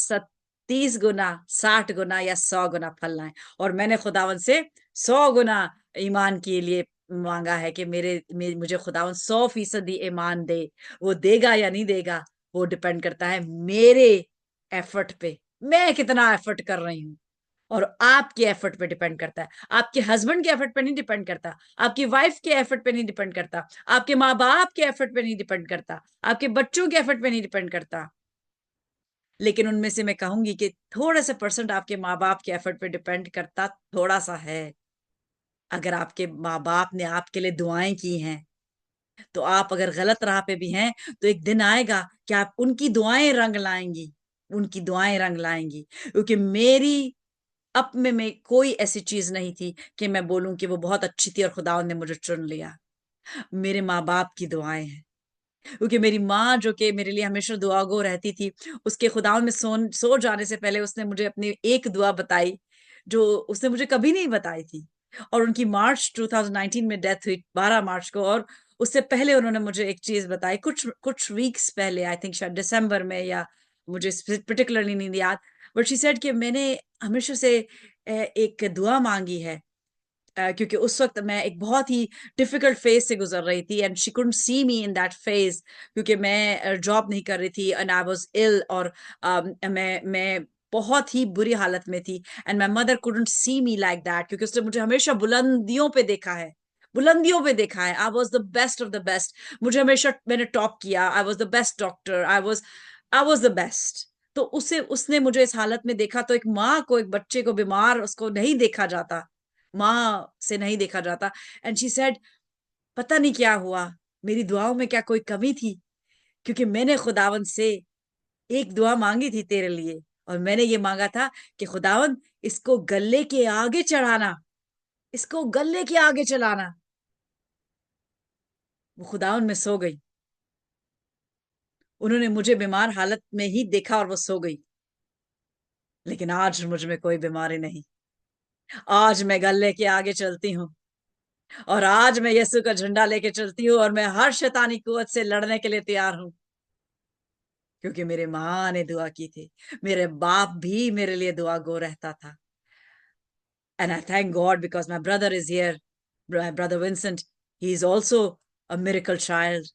30 गुना, 60 गुना या 100 गुना फलना है। और मैंने खुदावन से 100 गुना ईमान के लिए मांगा है कि मुझे खुदावन 100% ईमान दे। वो देगा या नहीं देगा, वो डिपेंड करता है मेरे एफर्ट पे, मैं कितना एफर्ट कर रही हूँ। और आपके एफर्ट पे डिपेंड करता है, आपके हस्बैंड के एफर्ट पे नहीं डिपेंड करता, आपकी वाइफ के एफर्ट पे नहीं डिपेंड करता, आपके माँ बाप के एफर्ट पे नहीं डिपेंड करता, आपके बच्चों के एफर्ट पे नहीं डिपेंड करता। लेकिन उनमें से मैं कहूंगी कि थोड़ा सा परसेंट आपके माँ बाप के एफर्ट पे डिपेंड करता, थोड़ा सा है। अगर आपके माँ बाप ने आपके लिए दुआएं की हैं, तो आप अगर गलत राह पे भी हैं, तो एक दिन आएगा कि आप उनकी दुआएं रंग लाएंगी, उनकी दुआएं रंग लाएंगी। क्योंकि मेरी अप में कोई ऐसी चीज नहीं थी कि मैं बोलूं कि वो बहुत अच्छी थी और खुदा ने मुझे चुन लिया। मेरे माँ बाप की दुआएं हैं। क्योंकि मेरी माँ जो कि मेरे लिए हमेशा दुआगो रहती थी, उसके खुदा में सो जाने से पहले उसने मुझे अपनी एक दुआ बताई, जो उसने मुझे कभी नहीं बताई थी। और उनकी मार्च 2019 में डेथ हुई, 12 मार्च को। और उससे पहले उन्होंने मुझे एक चीज बताई, कुछ कुछ वीक्स पहले, आई थिंक शायद दिसंबर में, या मुझे पर्टिकुलरली नहीं याद। बट शी सेड कि मैंने हमेशा से एक दुआ मांगी है, क्योंकि उस वक्त मैं एक बहुत ही डिफिकल्ट फेज से गुजर रही थी, and she couldn't see me in that phase, क्योंकि मैं जॉब नहीं कर रही थी, एंड आई वाज इल, और मैं बहुत ही बुरी हालत में थी, and my mother couldn't see me like that, क्योंकि उसने मुझे हमेशा बुलंदियों पे देखा है, बुलंदियों पे देखा है। I was the best of the best, मुझे हमेशा मैंने टॉप किया, I was the best doctor, I was the best. तो उसे उसने मुझे इस हालत में देखा, तो एक माँ को, एक बच्चे को बीमार उसको नहीं देखा जाता, माँ से नहीं देखा जाता। एंड शी सेड पता नहीं क्या हुआ, मेरी दुआओं में क्या कोई कमी थी, क्योंकि मैंने खुदावन से एक दुआ मांगी थी तेरे लिए, और मैंने ये मांगा था कि खुदावन इसको गले के आगे चढ़ाना, इसको गले के आगे चलाना। वो खुदावन में सो गई, उन्होंने मुझे बीमार हालत में ही देखा और वो सो गई। लेकिन आज मुझ में कोई बीमारी नहीं, आज मैं गले के आगे चलती हूँ, और आज मैं यीशु का झंडा लेके चलती हूँ, और मैं हर शैतानी कुवत से लड़ने के लिए तैयार हूँ, क्योंकि मेरे माँ ने दुआ की थी, मेरे बाप भी मेरे लिए दुआ गो रहता था। And I thank God because my brother is here, Brother Vincent, he is also a miracle child.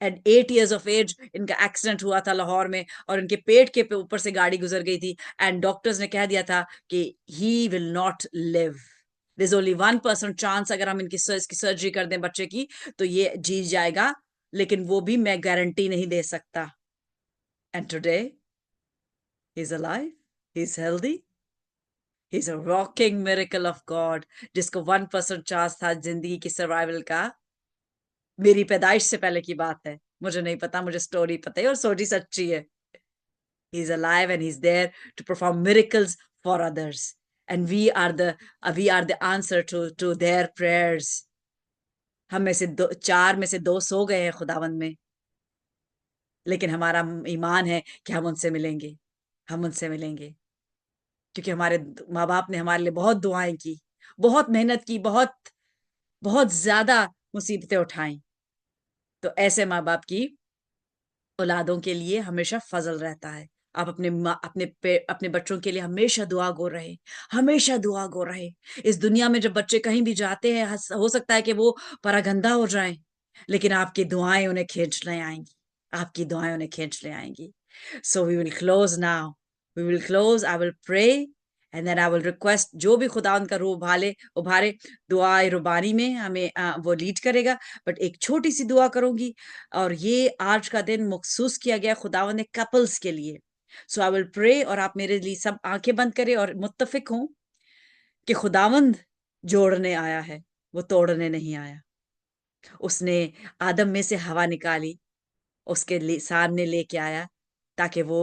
At 8 years of age इनका एक्सीडेंट हुआ था लाहौर में, और इनके पेट के ऊपर से गाड़ी गुजर गई थी, एंड डॉक्टर्स ने कह दिया था कि he will not live. There's only 1% chance, अगर हम इसकी सर्जरी कर दें बच्चे की तो ये जी जाएगा, लेकिन वो भी मैं गारंटी नहीं दे सकता. And today he's alive, he's healthy, he's a rocking miracle of God. जिसको 1% चांस था जिंदगी की सर्वाइवल का, मेरी पैदाइश से पहले की बात है, मुझे नहीं पता, मुझे स्टोरी पता है और स्टोरी सच्ची है. He's alive and he's there to perform miracles for others, and we are the answer to their prayers. हम में से चार में से दो सो गए हैं खुदावंद में, लेकिन हमारा ईमान है कि हम उनसे मिलेंगे, हम उनसे मिलेंगे, क्योंकि हमारे माँ बाप ने हमारे लिए बहुत दुआएं की, बहुत मेहनत की, बहुत बहुत ज्यादा मुसीबतें उठाई. तो ऐसे माँ बाप की औलादों के लिए हमेशा फजल रहता है. आप अपने बच्चों के लिए हमेशा दुआ गो रहे, हमेशा दुआ गो रहे. इस दुनिया में जब बच्चे कहीं भी जाते हैं, हो सकता है कि वो परागंदा हो जाएं, लेकिन आपकी दुआएं उन्हें खींच ले आएंगी, आपकी दुआएं उन्हें खींच ले आएंगी. So we will close now. We will close. I will pray and then I will request जो भी खुदा उनका रूह उभारे दुआ रुबानी में हमें वो लीड करेगा. बट एक छोटी सी दुआ करूंगी, और ये आज का दिन मखसूस किया गया खुदावंद ने कपल्स के लिए. सो आई विल प्रे, और आप मेरे लिए सब आंखें बंद करें और मुत्तफिक हों कि खुदावंद जोड़ने आया है, वो तोड़ने नहीं आया. उसने आदम में से हवा निकाली, उसके सामने लेके आया ताकि वो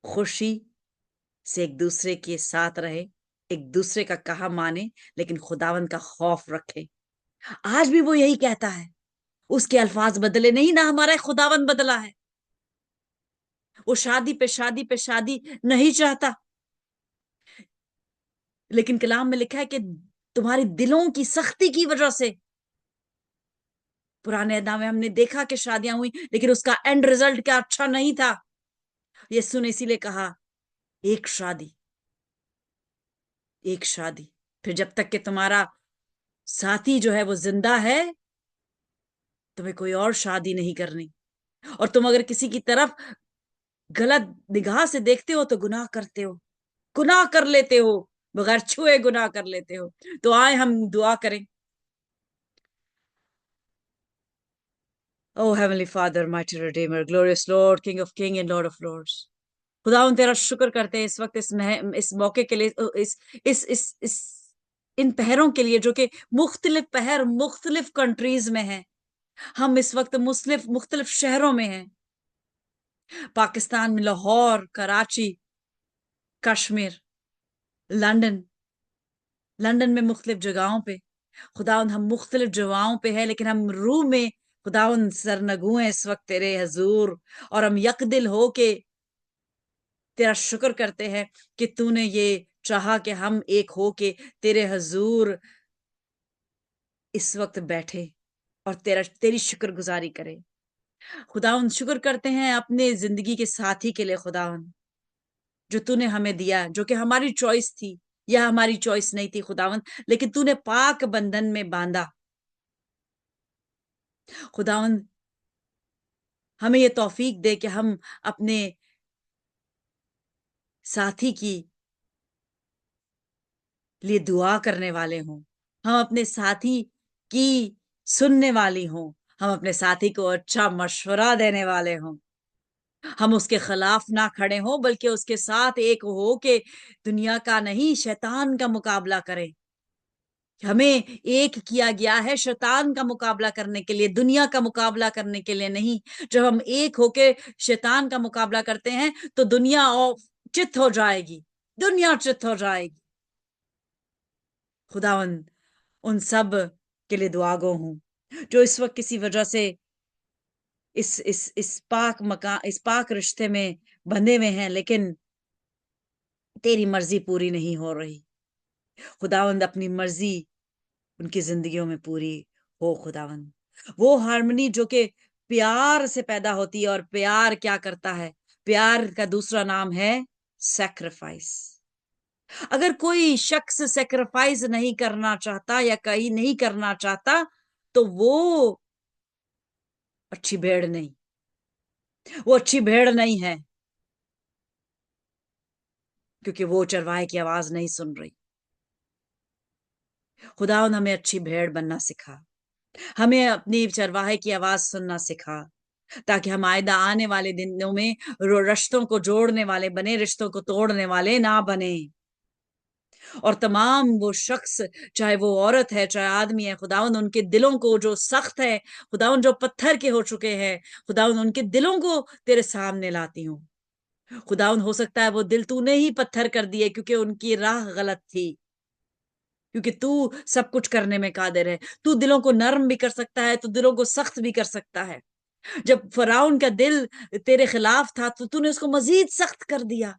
खुशी से एक दूसरे के साथ रहे, एक दूसरे का कहा माने, लेकिन खुदावंद का खौफ रखे. आज भी वो यही कहता है, उसके अल्फाज बदले नहीं ना, हमारा खुदावंद बदला है. वो शादी पे शादी पे शादी नहीं चाहता, लेकिन कलाम में लिखा है कि तुम्हारी दिलों की सख्ती की वजह से, पुराने अहद में हमने देखा कि शादियां हुई, लेकिन उसका एंड रिजल्ट क्या अच्छा नहीं था. यीशु ने इसीलिए कहा एक शादी, एक शादी. फिर जब तक कि तुम्हारा साथी जो है वो जिंदा है, तुम्हें कोई और शादी नहीं करनी. और तुम अगर किसी की तरफ गलत निगाह से देखते हो तो गुनाह करते हो, गुनाह कर लेते हो, बगैर छुए गुनाह कर लेते हो. तो आए हम दुआ करें. Oh Heavenly Father, mighty Redeemer, glorious Lord, King of Kings and Lord of Lords. खुदा हम तेरा शुक्र करते हैं इस वक्त, इस मौके के लिए, इस इन पहरों के लिए जो कि मुख्तलिफ पहर मुख्तलिफ कंट्रीज में हैं. हम इस वक्त मुख्तलिफ शहरों में हैं. पाकिस्तान में लाहौर, कराची, कश्मीर, लंदन, लंदन में मुख्तलिफ जगहों पे. खुदावंद हम मुख्तलिफ जगहों पे है, लेकिन हम रूह में खुदावंद सरनगू हैं इस वक्त तेरे हजूर. और हम यकदिल हो के तेरा शुक्र करते हैं कि तूने ये चाहा कि हम एक हो के तेरे हजूर इस वक्त बैठे और तेरी शुक्रगुजारी करें. खुदावंद शुक्र करते हैं अपने जिंदगी के साथी के लिए खुदावंद, जो तूने हमें दिया, जो कि हमारी चॉइस थी या हमारी चॉइस नहीं थी खुदावंद, लेकिन तूने पाक बंधन में बांधा. खुदावंद हमें ये तौफीक दे कि हम अपने साथी की लिए दुआ करने वाले हों, हम अपने साथी की सुनने वाली हों, हम अपने साथी को अच्छा मशवरा देने वाले हों, हम उसके खिलाफ ना खड़े हों, बल्कि उसके साथ एक हो के दुनिया का नहीं शैतान का मुकाबला करें. हमें एक किया गया है शैतान का मुकाबला करने के लिए, दुनिया का मुकाबला करने के लिए नहीं. जब हम एक होके शैतान का मुकाबला करते हैं तो दुनिया और चित हो जाएगी, दुनिया चित हो जाएगी. खुदावंद उन सब के लिए दुआगो हूं जो इस वक्त किसी वजह से इस पाक रिश्ते में बंधे हुए हैं, लेकिन तेरी मर्जी पूरी नहीं हो रही. खुदावंद अपनी मर्जी उनकी जिंदगियों में पूरी हो. खुदावंद वो हार्मनी जो कि प्यार से पैदा होती है, और प्यार क्या करता है, प्यार का दूसरा नाम है सैक्रिफाइस. अगर कोई शख्स सेक्रीफाइस नहीं करना चाहता या कहीं नहीं करना चाहता तो वो अच्छी भेड़ नहीं, वो अच्छी भेड़ नहीं है, क्योंकि वो चरवाहे की आवाज नहीं सुन रही। खुदावंद हमें अच्छी भेड़ बनना सिखा, हमें अपनी चरवाहे की आवाज सुनना सिखा, ताकि हम आइंदा आने वाले दिनों में रिश्तों को जोड़ने वाले बने, रिश्तों को तोड़ने वाले ना बने। और तमाम वो शख्स, चाहे वो औरत है चाहे आदमी है, खुदावंद उनके दिलों को जो सख्त है, खुदावंद जो पत्थर के हो चुके हैं, खुदावंद उनके दिलों को तेरे सामने लाती हूँ। खुदावंद हो सकता है वो दिल तूने ही पत्थर कर दिए, क्योंकि उनकी राह गलत थी, क्योंकि तू सब कुछ करने में कादिर है। तू दिलों को नर्म भी कर सकता है, तू दिलों को सख्त भी कर सकता है। जब फराउन का दिल तेरे खिलाफ था तो तूने उसको मजीद सख्त कर दिया।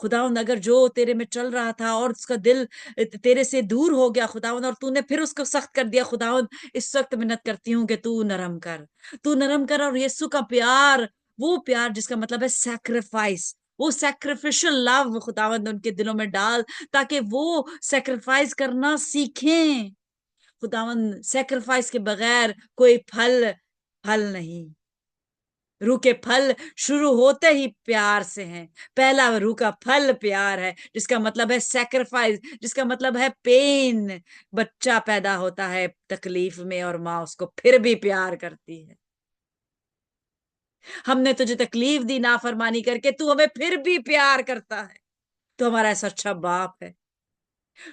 खुदावंद अगर जो तेरे में चल रहा था और उसका दिल तेरे से दूर हो गया खुदावंद, और तूने फिर उसको सख्त कर दिया, खुदावंद इस वक्त मिन्नत करती हूँ कि तू नरम कर, तू नरम कर। और यीशु का प्यार, वो प्यार जिसका मतलब है सैक्रिफाइस, वो सैक्रिफिशियल लव खुदावंद उनके दिलों में डाल, ताकि वो सैक्रिफाइस करना सीखें। खुदावंद सैक्रिफाइस के बगैर कोई फल फल नहीं। रूह के फल शुरू होते ही प्यार से हैं। पहला रूह का फल प्यार है, जिसका मतलब है सैक्रिफाइस, जिसका मतलब है पेन। बच्चा पैदा होता है तकलीफ में और माँ उसको फिर भी प्यार करती है। हमने तुझे तकलीफ दी नाफरमानी करके, तू हमें फिर भी प्यार करता है। तो हमारा ऐसा अच्छा बाप है।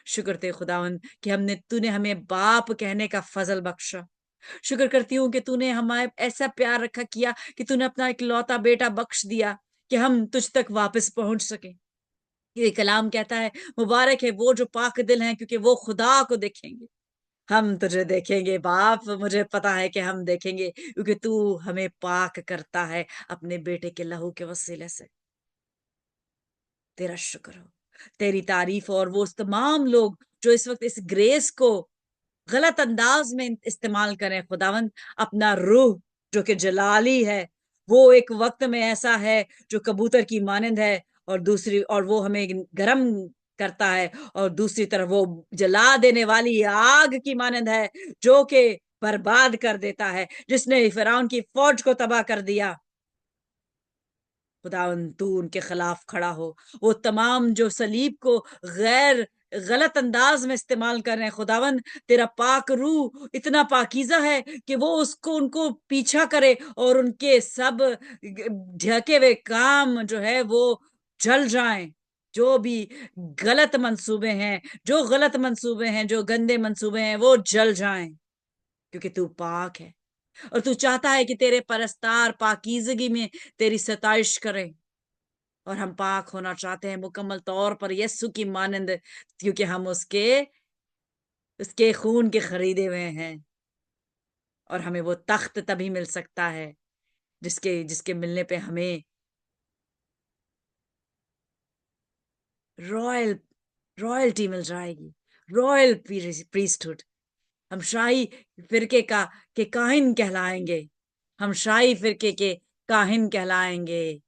शुक्र ते खुदावन कि तूने हमें बाप कहने का फजल बख्शा। शुक्र करती हूँ कि तूने हमारे ऐसा प्यार रखा किया कि तूने अपना इकलौता बेटा बख्श दिया कि हम तुझ तक वापस पहुंच सके। ये कलाम कहता है, मुबारक है वो जो पाक दिल हैं, क्योंकि वो खुदा को देखेंगे। हम तुझे देखेंगे बाप, मुझे पता है कि हम देखेंगे, क्योंकि तू हमें पाक करता है अपने बेटे के लहू के वसीले से। तेरा शुक्र हो, तेरी तारीफ। और वो तमाम लोग जो इस वक्त इस ग्रेस को गलत अंदाज में इस्तेमाल करें खुदावंद, अपना रूह जो कि जलाली है, वो एक वक्त में ऐसा है जो कबूतर की मानंद है, और दूसरी और वो हमें गर्म करता है, और दूसरी तरफ वो जला देने वाली आग की मानंद है जो कि बर्बाद कर देता है, जिसने फिरौन की फौज को तबाह कर दिया। खुदावंद तू उनके खिलाफ खड़ा हो। वो तमाम जो सलीब को गैर गलत अंदाज में इस्तेमाल कर रहे हैं खुदावंद, तेरा पाक रूह इतना पाकीज़ा है कि वो उसको उनको पीछा करे, और उनके सब ढके हुए काम जो है वो जल जाएं। जो भी गलत मंसूबे हैं, जो गलत मंसूबे हैं, जो गंदे मंसूबे हैं, वो जल जाएं, क्योंकि तू पाक है। और तू चाहता है कि तेरे परस्तार पाकीज़गी में तेरी सताइश करें। और हम पाक होना चाहते हैं मुकम्मल तौर पर यस्सु की मानंद, क्योंकि हम उसके उसके खून के खरीदे हुए हैं। और हमें वो तख्त तभी मिल सकता है जिसके जिसके मिलने पे हमें रॉयल रॉयल्टी मिल जाएगी, रॉयल प्रीस्टहुड। हम शाही फिरके के काहिन कहलाएंगे, हम शाही फिरके के काहिन कहलाएंगे।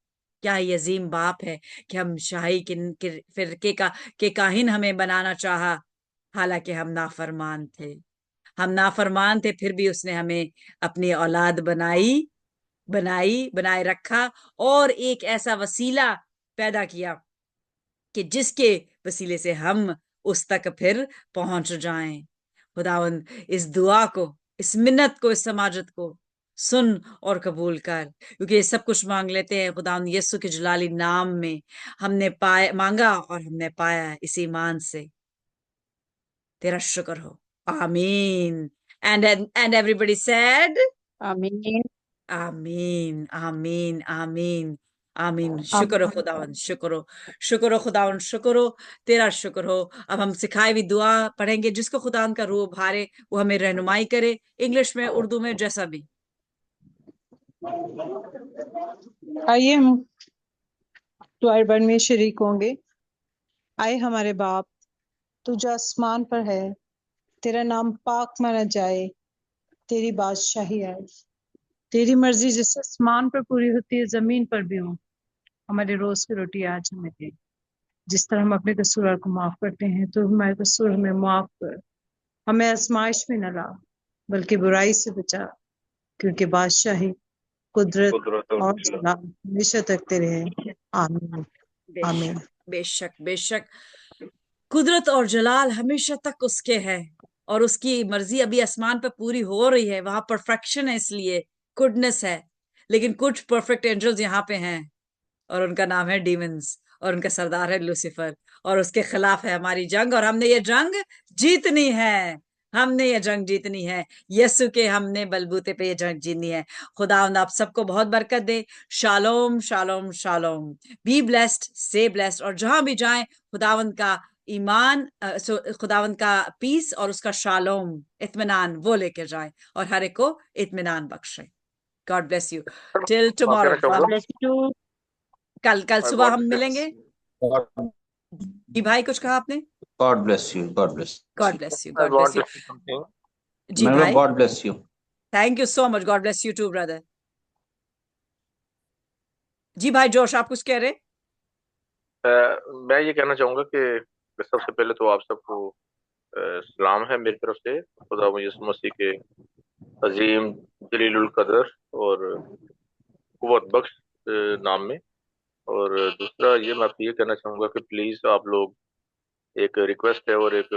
क्या ये अजीम बाप है कि हम शाही के फिरके के काहिन हमें बनाना चाहा, हालांकि हम नाफरमान थे। हम नाफरमान थे, फिर भी उसने हमें अपनी औलाद बनाए रखा, और एक ऐसा वसीला पैदा किया कि जिसके वसीले से हम उस तक फिर पहुंच जाएं। खुदावंद इस दुआ को, इस मिन्नत को, इस समाजत को सुन और कबूल कर, क्योंकि ये सब कुछ मांग लेते हैं खुदावंद यीशु के जलाली नाम में। हमने पाया, मांगा और हमने पाया इस ईमान से। तेरा शुक्र हो। आमीन। And everybody said Amen. आमीन आमीन आमीन आमीन। शुक्र हो Amen. खुदावन, शुक्र हो खुदावन, शुक्र हो, तेरा शुक्र हो। अब हम सिखाई हुई दुआ पढ़ेंगे, जिसको खुदावन का रूह भारे वो हमें रहनुमाई करे, इंग्लिश में उर्दू में जैसा भी। आइए हम दुआ बन में शरीक होंगे। आए हमारे बाप, तू जो आसमान पर है, तेरा नाम पाक माना जाए, तेरी बादशाही आए, तेरी मर्जी जैसे आसमान पर पूरी होती है जमीन पर भी हो। हमारे रोज की रोटी आज हमें दे, जिस तरह हम अपने कसूर को माफ करते हैं, तो हमारे कसूर में माफ कर, हमें आजमाइश में न ला, बल्कि बुराई से बचा, क्योंकि बादशाही, कुदरत और जलाल हमेशा तक तेरे हैं। आमीन आमीन। बेशक बेशक बेशक, कुदरत और जलाल हमेशा तक उसके है, और उसकी मर्जी अभी आसमान पर पूरी हो रही है। वहां परफेक्शन है, इसलिए गुडनेस है। लेकिन कुछ परफेक्ट एंजल्स यहाँ पे हैं, और उनका नाम है डीमंस, और उनका सरदार है लूसीफर, और उसके खिलाफ है हमारी जंग, और हमने ये जंग जीतनी है। हमने ये जंग जीतनी है, यीशु के हमने बलबूते पे ये जंग जीतनी है। खुदावंद आप सबको बहुत बरकत दे। शालोम शालोम शालोम। बी ब्लेस्ड, से ब्लेस्ड, और जहां भी जाएं खुदावंद का ईमान, खुदावंद का पीस और उसका शालोम, इत्मीनान वो लेकर जाए, और हर एक को इत्मीनान बख्शे। God bless you till tomorrow. God bless you. कल सुबह हम मिलेंगे। जी भाई, कुछ कहा आपने? God bless you. God bless God you. Bless you, I God bless want you. to say something. जी Madam, भाई, God bless you. Thank you so much. God bless you too brother. जी भाई जोश, आप कुछ कह रहे? मैं ये कहना चाहूंगा कि सबसे पहले तो आप सबको सलाम है मेरी तरफ से, खुदा यीशु मसीह के अजीम जलीलुल कदर और कुव्वत बख्श नाम में। और दूसरा ये मैं आपको ये कहना चाहूंगा कि प्लीज आप लोग, एक रिक्वेस्ट है, और एक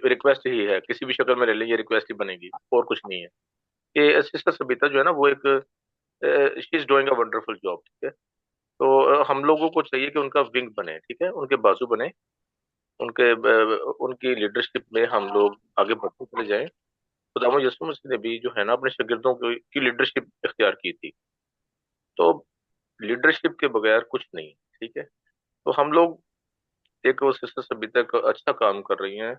रिक्वेस्ट ही है, किसी भी शक्ल में ले लें, ये रिक्वेस्ट ही बनेगी और कुछ नहीं है। कि सिस्टर सबिता जो है ना, वो एक she is doing a wonderful job, ठीक है। तो हम लोगों को चाहिए कि उनका विंग बने, ठीक है, उनके बाजू बने, उनकी लीडरशिप में हम लोग आगे बढ़ते चले जाएं। खुदावंद यीशु मसीह ने भी जो है ना अपने शागिर्दों की लीडरशिप इख्तियार की थी। तो लीडरशिप के बगैर कुछ नहीं, ठीक है। तो हम लोग एक वो सिस्टर सबिता का अच्छा काम कर रही हैं,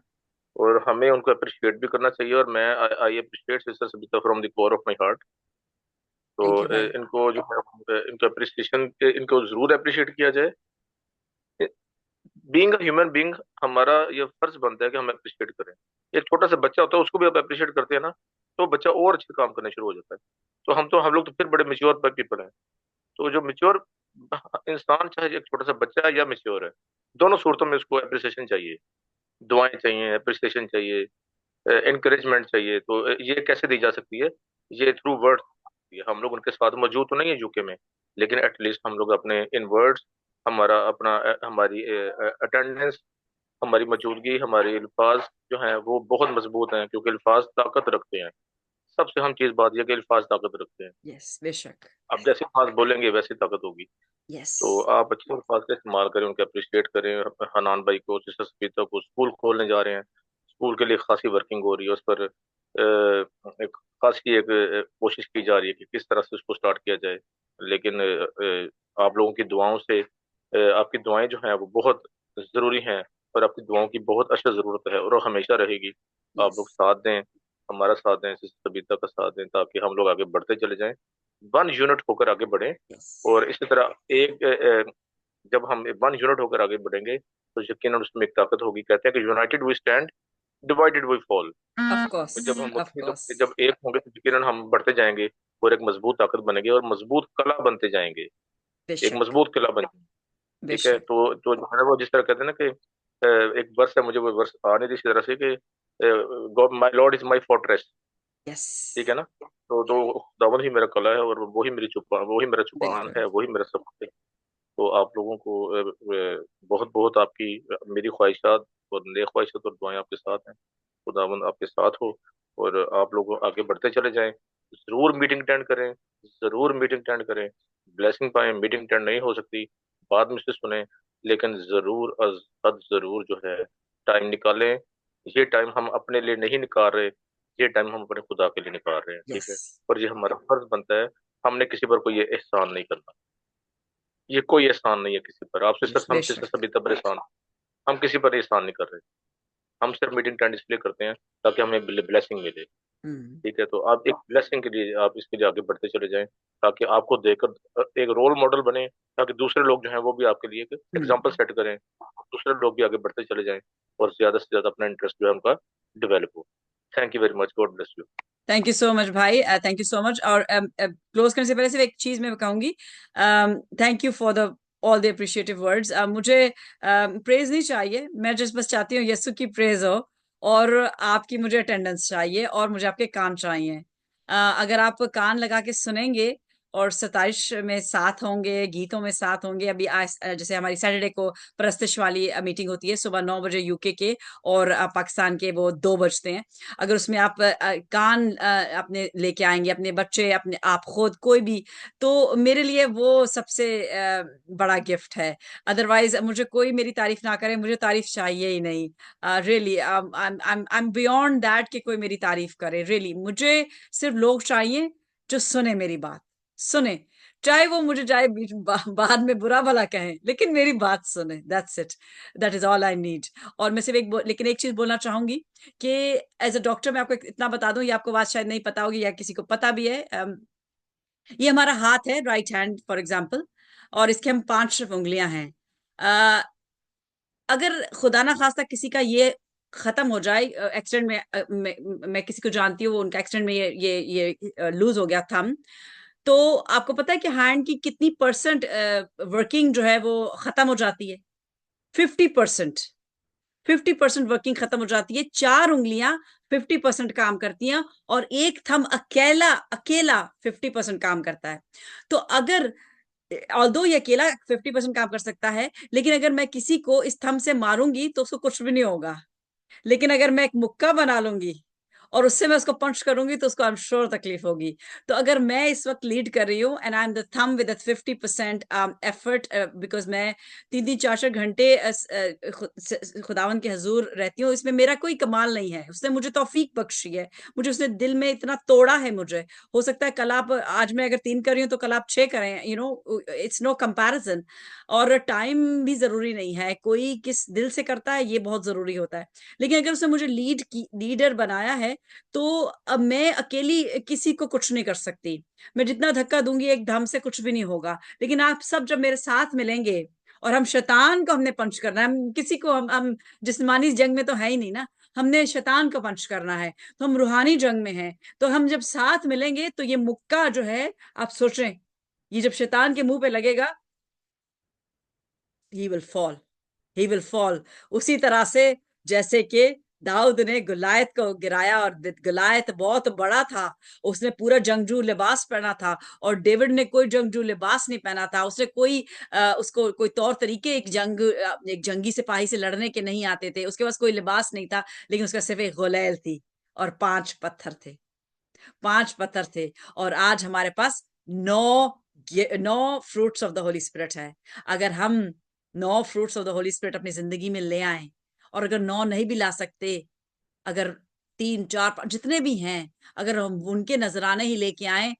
और हमें उनको अप्रिशिएट भी करना चाहिए। और मैं I appreciate sister Sabita from the core of my heart. तो थैंक यू भाई। इनको जो है, इनको अप्रिसिएशन, इनको जरूर अप्रिशिएट किया जाए। बीइंग अ ह्यूमन बीइंग, हमारा ये फर्ज बनता है कि हम अप्रिशिएट करें। एक छोटा सा बच्चा होता है, उसको भी आप अप्रिशिएट करते हैं ना, तो बच्चा और अच्छे काम करने शुरू हो जाता है। तो हम लोग तो फिर बड़े मेच्योर पीपल हैं। तो जो मेच्योर इंसान, चाहे एक छोटा सा बच्चा है या मेच्योर है, दोनों सूरतों में उसको अप्रिसिएशन चाहिए, दुआएं चाहिए, अप्रिसिएशन चाहिए, इनकरेजमेंट चाहिए। तो ये कैसे दी जा सकती है? ये थ्रू वर्ड। हम लोग उनके साथ मौजूद तो नहीं है यूके में, लेकिन एटलीस्ट हम लोग अपने इन वर्ड्स, हमारा अपना हमारी अटेंडेंस, हमारी मौजूदगी, हमारे अल्फाज जो हैं वो बहुत मजबूत हैं, क्योंकि अल्फाज ताकत रखते हैं। सबसे अहम चीज बात यह कि अल्फाज ताकत रखते हैं। यस, बेशक। आप जैसे अल्फाज बोलेंगे वैसी ताकत होगी। यस, तो आप अच्छे अल्फाज का इस्तेमाल करें, उनके अप्रिशिएट करें। हनान भाई को, सिस्टर सफीता को स्कूल खोलने जा रहे हैं, स्कूल के लिए खासी वर्किंग हो रही है, उस पर एक खासी एक कोशिश की जा रही है कि किस तरह से उसको स्टार्ट किया जाए। लेकिन आप लोगों की दुआओं से, आपकी दुआएं जो हैं वो बहुत ज़रूरी हैं, और आपकी दुआओं की बहुत अच्छा ज़रूरत है, और वो हमेशा रहेगी। आप लोग साथ दें, हमारा साथ दें, सिस्टर सबिता का साथ दें, ताकि हम लोग आगे बढ़ते चले जाएं, वन यूनिट होकर आगे बढ़ें। और इसी तरह जब हम वन यूनिट होकर आगे बढ़ेंगे, तो यकीनन उसमें एक ताकत होगी। कहते हैं कि united we stand, divided we fall. Of course, जब हम ऑफ कोर्स। जब एक होंगे तो यकीनन हम बढ़ते जाएंगे, और एक मजबूत ताकत बनेगी, और मजबूत कला बनते जाएंगे, एक बेशक, मजबूत किला बन। ठीक है। बेशक। तो जो है ना, वो जिस तरह कहते हैं ना कि एक वर्स है, मुझे वो वर्स आ नहीं थी इसी तरह से, कि my Lord is my fortress. Yes, ठीक है ना। तो खुदावंद ही मेरा किला है, और वही मेरी छुपा, वही मेरा छुपान बिल्कुल। है, वही मेरा सब कुछ है। तो आप लोगों को बहुत बहुत आपकी, मेरी ख्वाहिशात और नेक ख्वाहिशात और दुआएं आपके साथ हैं। खुदावंद आपके साथ हो, और आप लोग आगे बढ़ते चले जाएं। जरूर मीटिंग अटेंड करें, जरूर मीटिंग अटेंड करें, ब्लेसिंग पाएं। मीटिंग अटेंड नहीं हो सकती, बाद में से सुने, लेकिन जरूर अज हद जरूर जो है टाइम निकालें। ये टाइम हम अपने लिए नहीं निकाल रहे, ये टाइम हम अपने खुदा के लिए निकाल रहे हैं, ठीक है। यस, और ये हमारा फर्ज बनता है। हमने किसी पर कोई ये एहसान नहीं करना, ये कोई एहसान नहीं है किसी पर। आपसे यस, हमसे बेशक। सभी पर एहसान, हम किसी पर एहसान नहीं कर रहे। हम सिर्फ मीटिंग अटेंड इसलिए करते हैं ताकि हमें ब्लेसिंग मिले, ठीक है। तो आप एक ब्लेसिंग के लिए, आप इसके लिए आगे बढ़ते चले जाएं, ताकि आपको देखकर एक रोल मॉडल बने, ताकि दूसरे लोग जो हैं वो भी आपके लिए एक एग्जाम्पल सेट करें, दूसरे लोग भी आगे बढ़ते चले जाएं, और ज्यादा से ज्यादा अपना इंटरेस्ट जो है उनका डेवलप हो। Thank you very much, God bless you. Thank you so much भाई, थैंक यू सो मच। और क्लोज करने से पहले सिर्फ एक चीज मैं कहूंगी, thank you for the all the appreciative words. मुझे प्रेज नहीं चाहिए, मैं बस चाहती हूँ यीशु की प्रेज हो, और आपकी मुझे अटेंडेंस चाहिए, और मुझे आपके कान चाहिए। अगर आप कान लगा के सुनेंगे और 27 में साथ होंगे, गीतों में साथ होंगे। अभी आज जैसे हमारी सैटरडे को प्रस्तिश वाली मीटिंग होती है सुबह 9 बजे यूके के, और पाकिस्तान के वो 2 बजते हैं। अगर उसमें आप कान अपने लेके आएंगे, अपने बच्चे, अपने आप खुद, कोई भी, तो मेरे लिए वो सबसे बड़ा गिफ्ट है। अदरवाइज मुझे कोई मेरी तारीफ ना करे, मुझे तारीफ चाहिए ही नहीं। Really I am beyond that कि कोई मेरी तारीफ करे। रियली मुझे सिर्फ लोग चाहिए जो सुने मेरी बात, सुने, चाहे वो मुझे चाहे बाद में बुरा भला कहें, लेकिन मेरी बात सुने। That's it, that is all I need. और मैं सिर्फ लेकिन एक चीज बोलना चाहूंगी कि एज अ डॉक्टर मैं आपको इतना बता दूं, ये आपको बात शायद नहीं पता होगी या किसी को पता भी है। ये हमारा हाथ है, राइट हैंड फॉर एग्जाम्पल, और इसके हम 5 उंगलियां हैं। अगर खुदा ना खास्ता किसी का ये खत्म हो जाए एक्सीडेंट में, मैं किसी को जानती हूँ, उनका एक्सीडेंट में ये लूज हो गया थंब, तो आपको पता है कि हैंड की कितनी परसेंट वर्किंग जो है वो खत्म हो जाती है? 50%। 50% वर्किंग खत्म हो जाती है। 4 उंगलियां 50% काम करती हैं, और एक थंब अकेला अकेला 50% काम करता है। तो अगर ऑल्दो ये अकेला 50% काम कर सकता है, लेकिन अगर मैं किसी को इस थंब से मारूंगी तो उसको कुछ भी नहीं होगा। लेकिन अगर मैं एक मुक्का बना लूंगी और उससे मैं उसको पंच करूंगी तो उसको आई एम श्योर तकलीफ होगी। तो अगर मैं इस वक्त लीड कर रही हूँ, and I am the thumb with 50% effort, because मैं 3-4 घंटे खुदावन के हजूर रहती हूँ, इसमें मेरा कोई कमाल नहीं है, उसने मुझे तौफीक बख्शी है, मुझे उसने दिल में इतना तोड़ा है। मुझे हो सकता है कल आप, आज मैं अगर 3 कर रही हूँ तो कल आप 6 करें, you know, it's no comparison. और टाइम भी जरूरी नहीं है, कोई किस दिल से करता है ये बहुत जरूरी होता है। लेकिन अगर उसने मुझे लीडर बनाया है, तो अब मैं अकेली किसी को कुछ नहीं कर सकती। मैं जितना धक्का दूंगी एक धम से कुछ भी नहीं होगा। लेकिन आप सब जब मेरे साथ मिलेंगे, और हम शैतान को हमने पंच करना है, हम किसी को हम जिस्मानी जंग में तो है ही नहीं ना, हमने शैतान को पंच करना है, तो हम रूहानी जंग में हैं। तो हम जब साथ मिलेंगे तो ये मुक्का जो है, आप सोचें, ये जब शैतान के मुंह पे लगेगा, he will fall, he will fall. उसी तरह से जैसे कि दाऊद ने गुलायत को गिराया, और गुलायत बहुत बड़ा था, उसने पूरा जंगजू लिबास पहना था, और डेविड ने कोई जंगजू लिबास नहीं पहना था। उसने कोई उसको कोई तौर तरीके एक जंगी सिपाही से लड़ने के नहीं आते थे, उसके पास कोई लिबास नहीं था, लेकिन उसका सिर्फ एक गुलैल थी और 5 पत्थर थे। 5 पत्थर थे। और आज हमारे पास 9 fruits of the holy spirit है। अगर हम 9 fruits of the holy spirit अपनी जिंदगी में ले आए, और अगर 9 नहीं भी ला सकते, अगर 3, 4, 5 जितने भी हैं, अगर हम उनके नजराने ही लेके आए,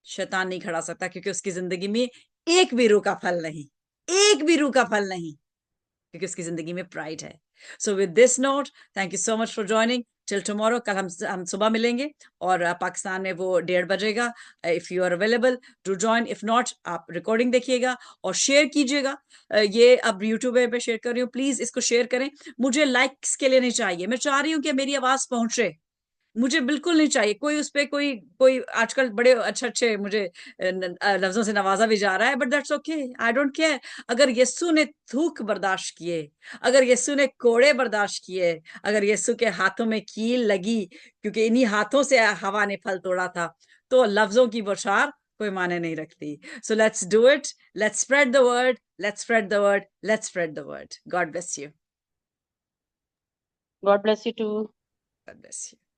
शैतान नहीं खड़ा सकता, क्योंकि उसकी जिंदगी में एक भी रूह का फल नहीं, एक भी रूह का फल नहीं, क्योंकि उसकी जिंदगी में प्राइड है। So with this note, thank you so much for joining till tomorrow. कल हम सुबह मिलेंगे, और पाकिस्तान में वो 1:30 बजेगा। If you are available to join, if not आप रिकॉर्डिंग देखिएगा और शेयर कीजिएगा। ये अब यूट्यूब पे शेयर कर रही हूँ, प्लीज इसको शेयर करें। मुझे लाइक्स के लिए नहीं चाहिए, मैं चाह रही हूँ कि मेरी आवाज पहुंचे, मुझे बिल्कुल नहीं चाहिए कोई उस पे कोई कोई आजकल बड़े अच्छे अच्छे मुझे लफ्जों से नवाजा भी जा रहा है, but that's okay, I don't care. अगर यीशु ने थूक बर्दाश्त किए, अगर यीशु ने कोड़े बर्दाश्त किए, अगर यीशु के हाथों में कील लगी, क्योंकि इन्हीं हाथों से हवा ने फल तोड़ा था, तो लफ्जों की बौछार कोई माने नहीं रखती। So let's do it, let's spread the word, let's spread the word, let's spread the word. God bless you. God bless you too. God bless you.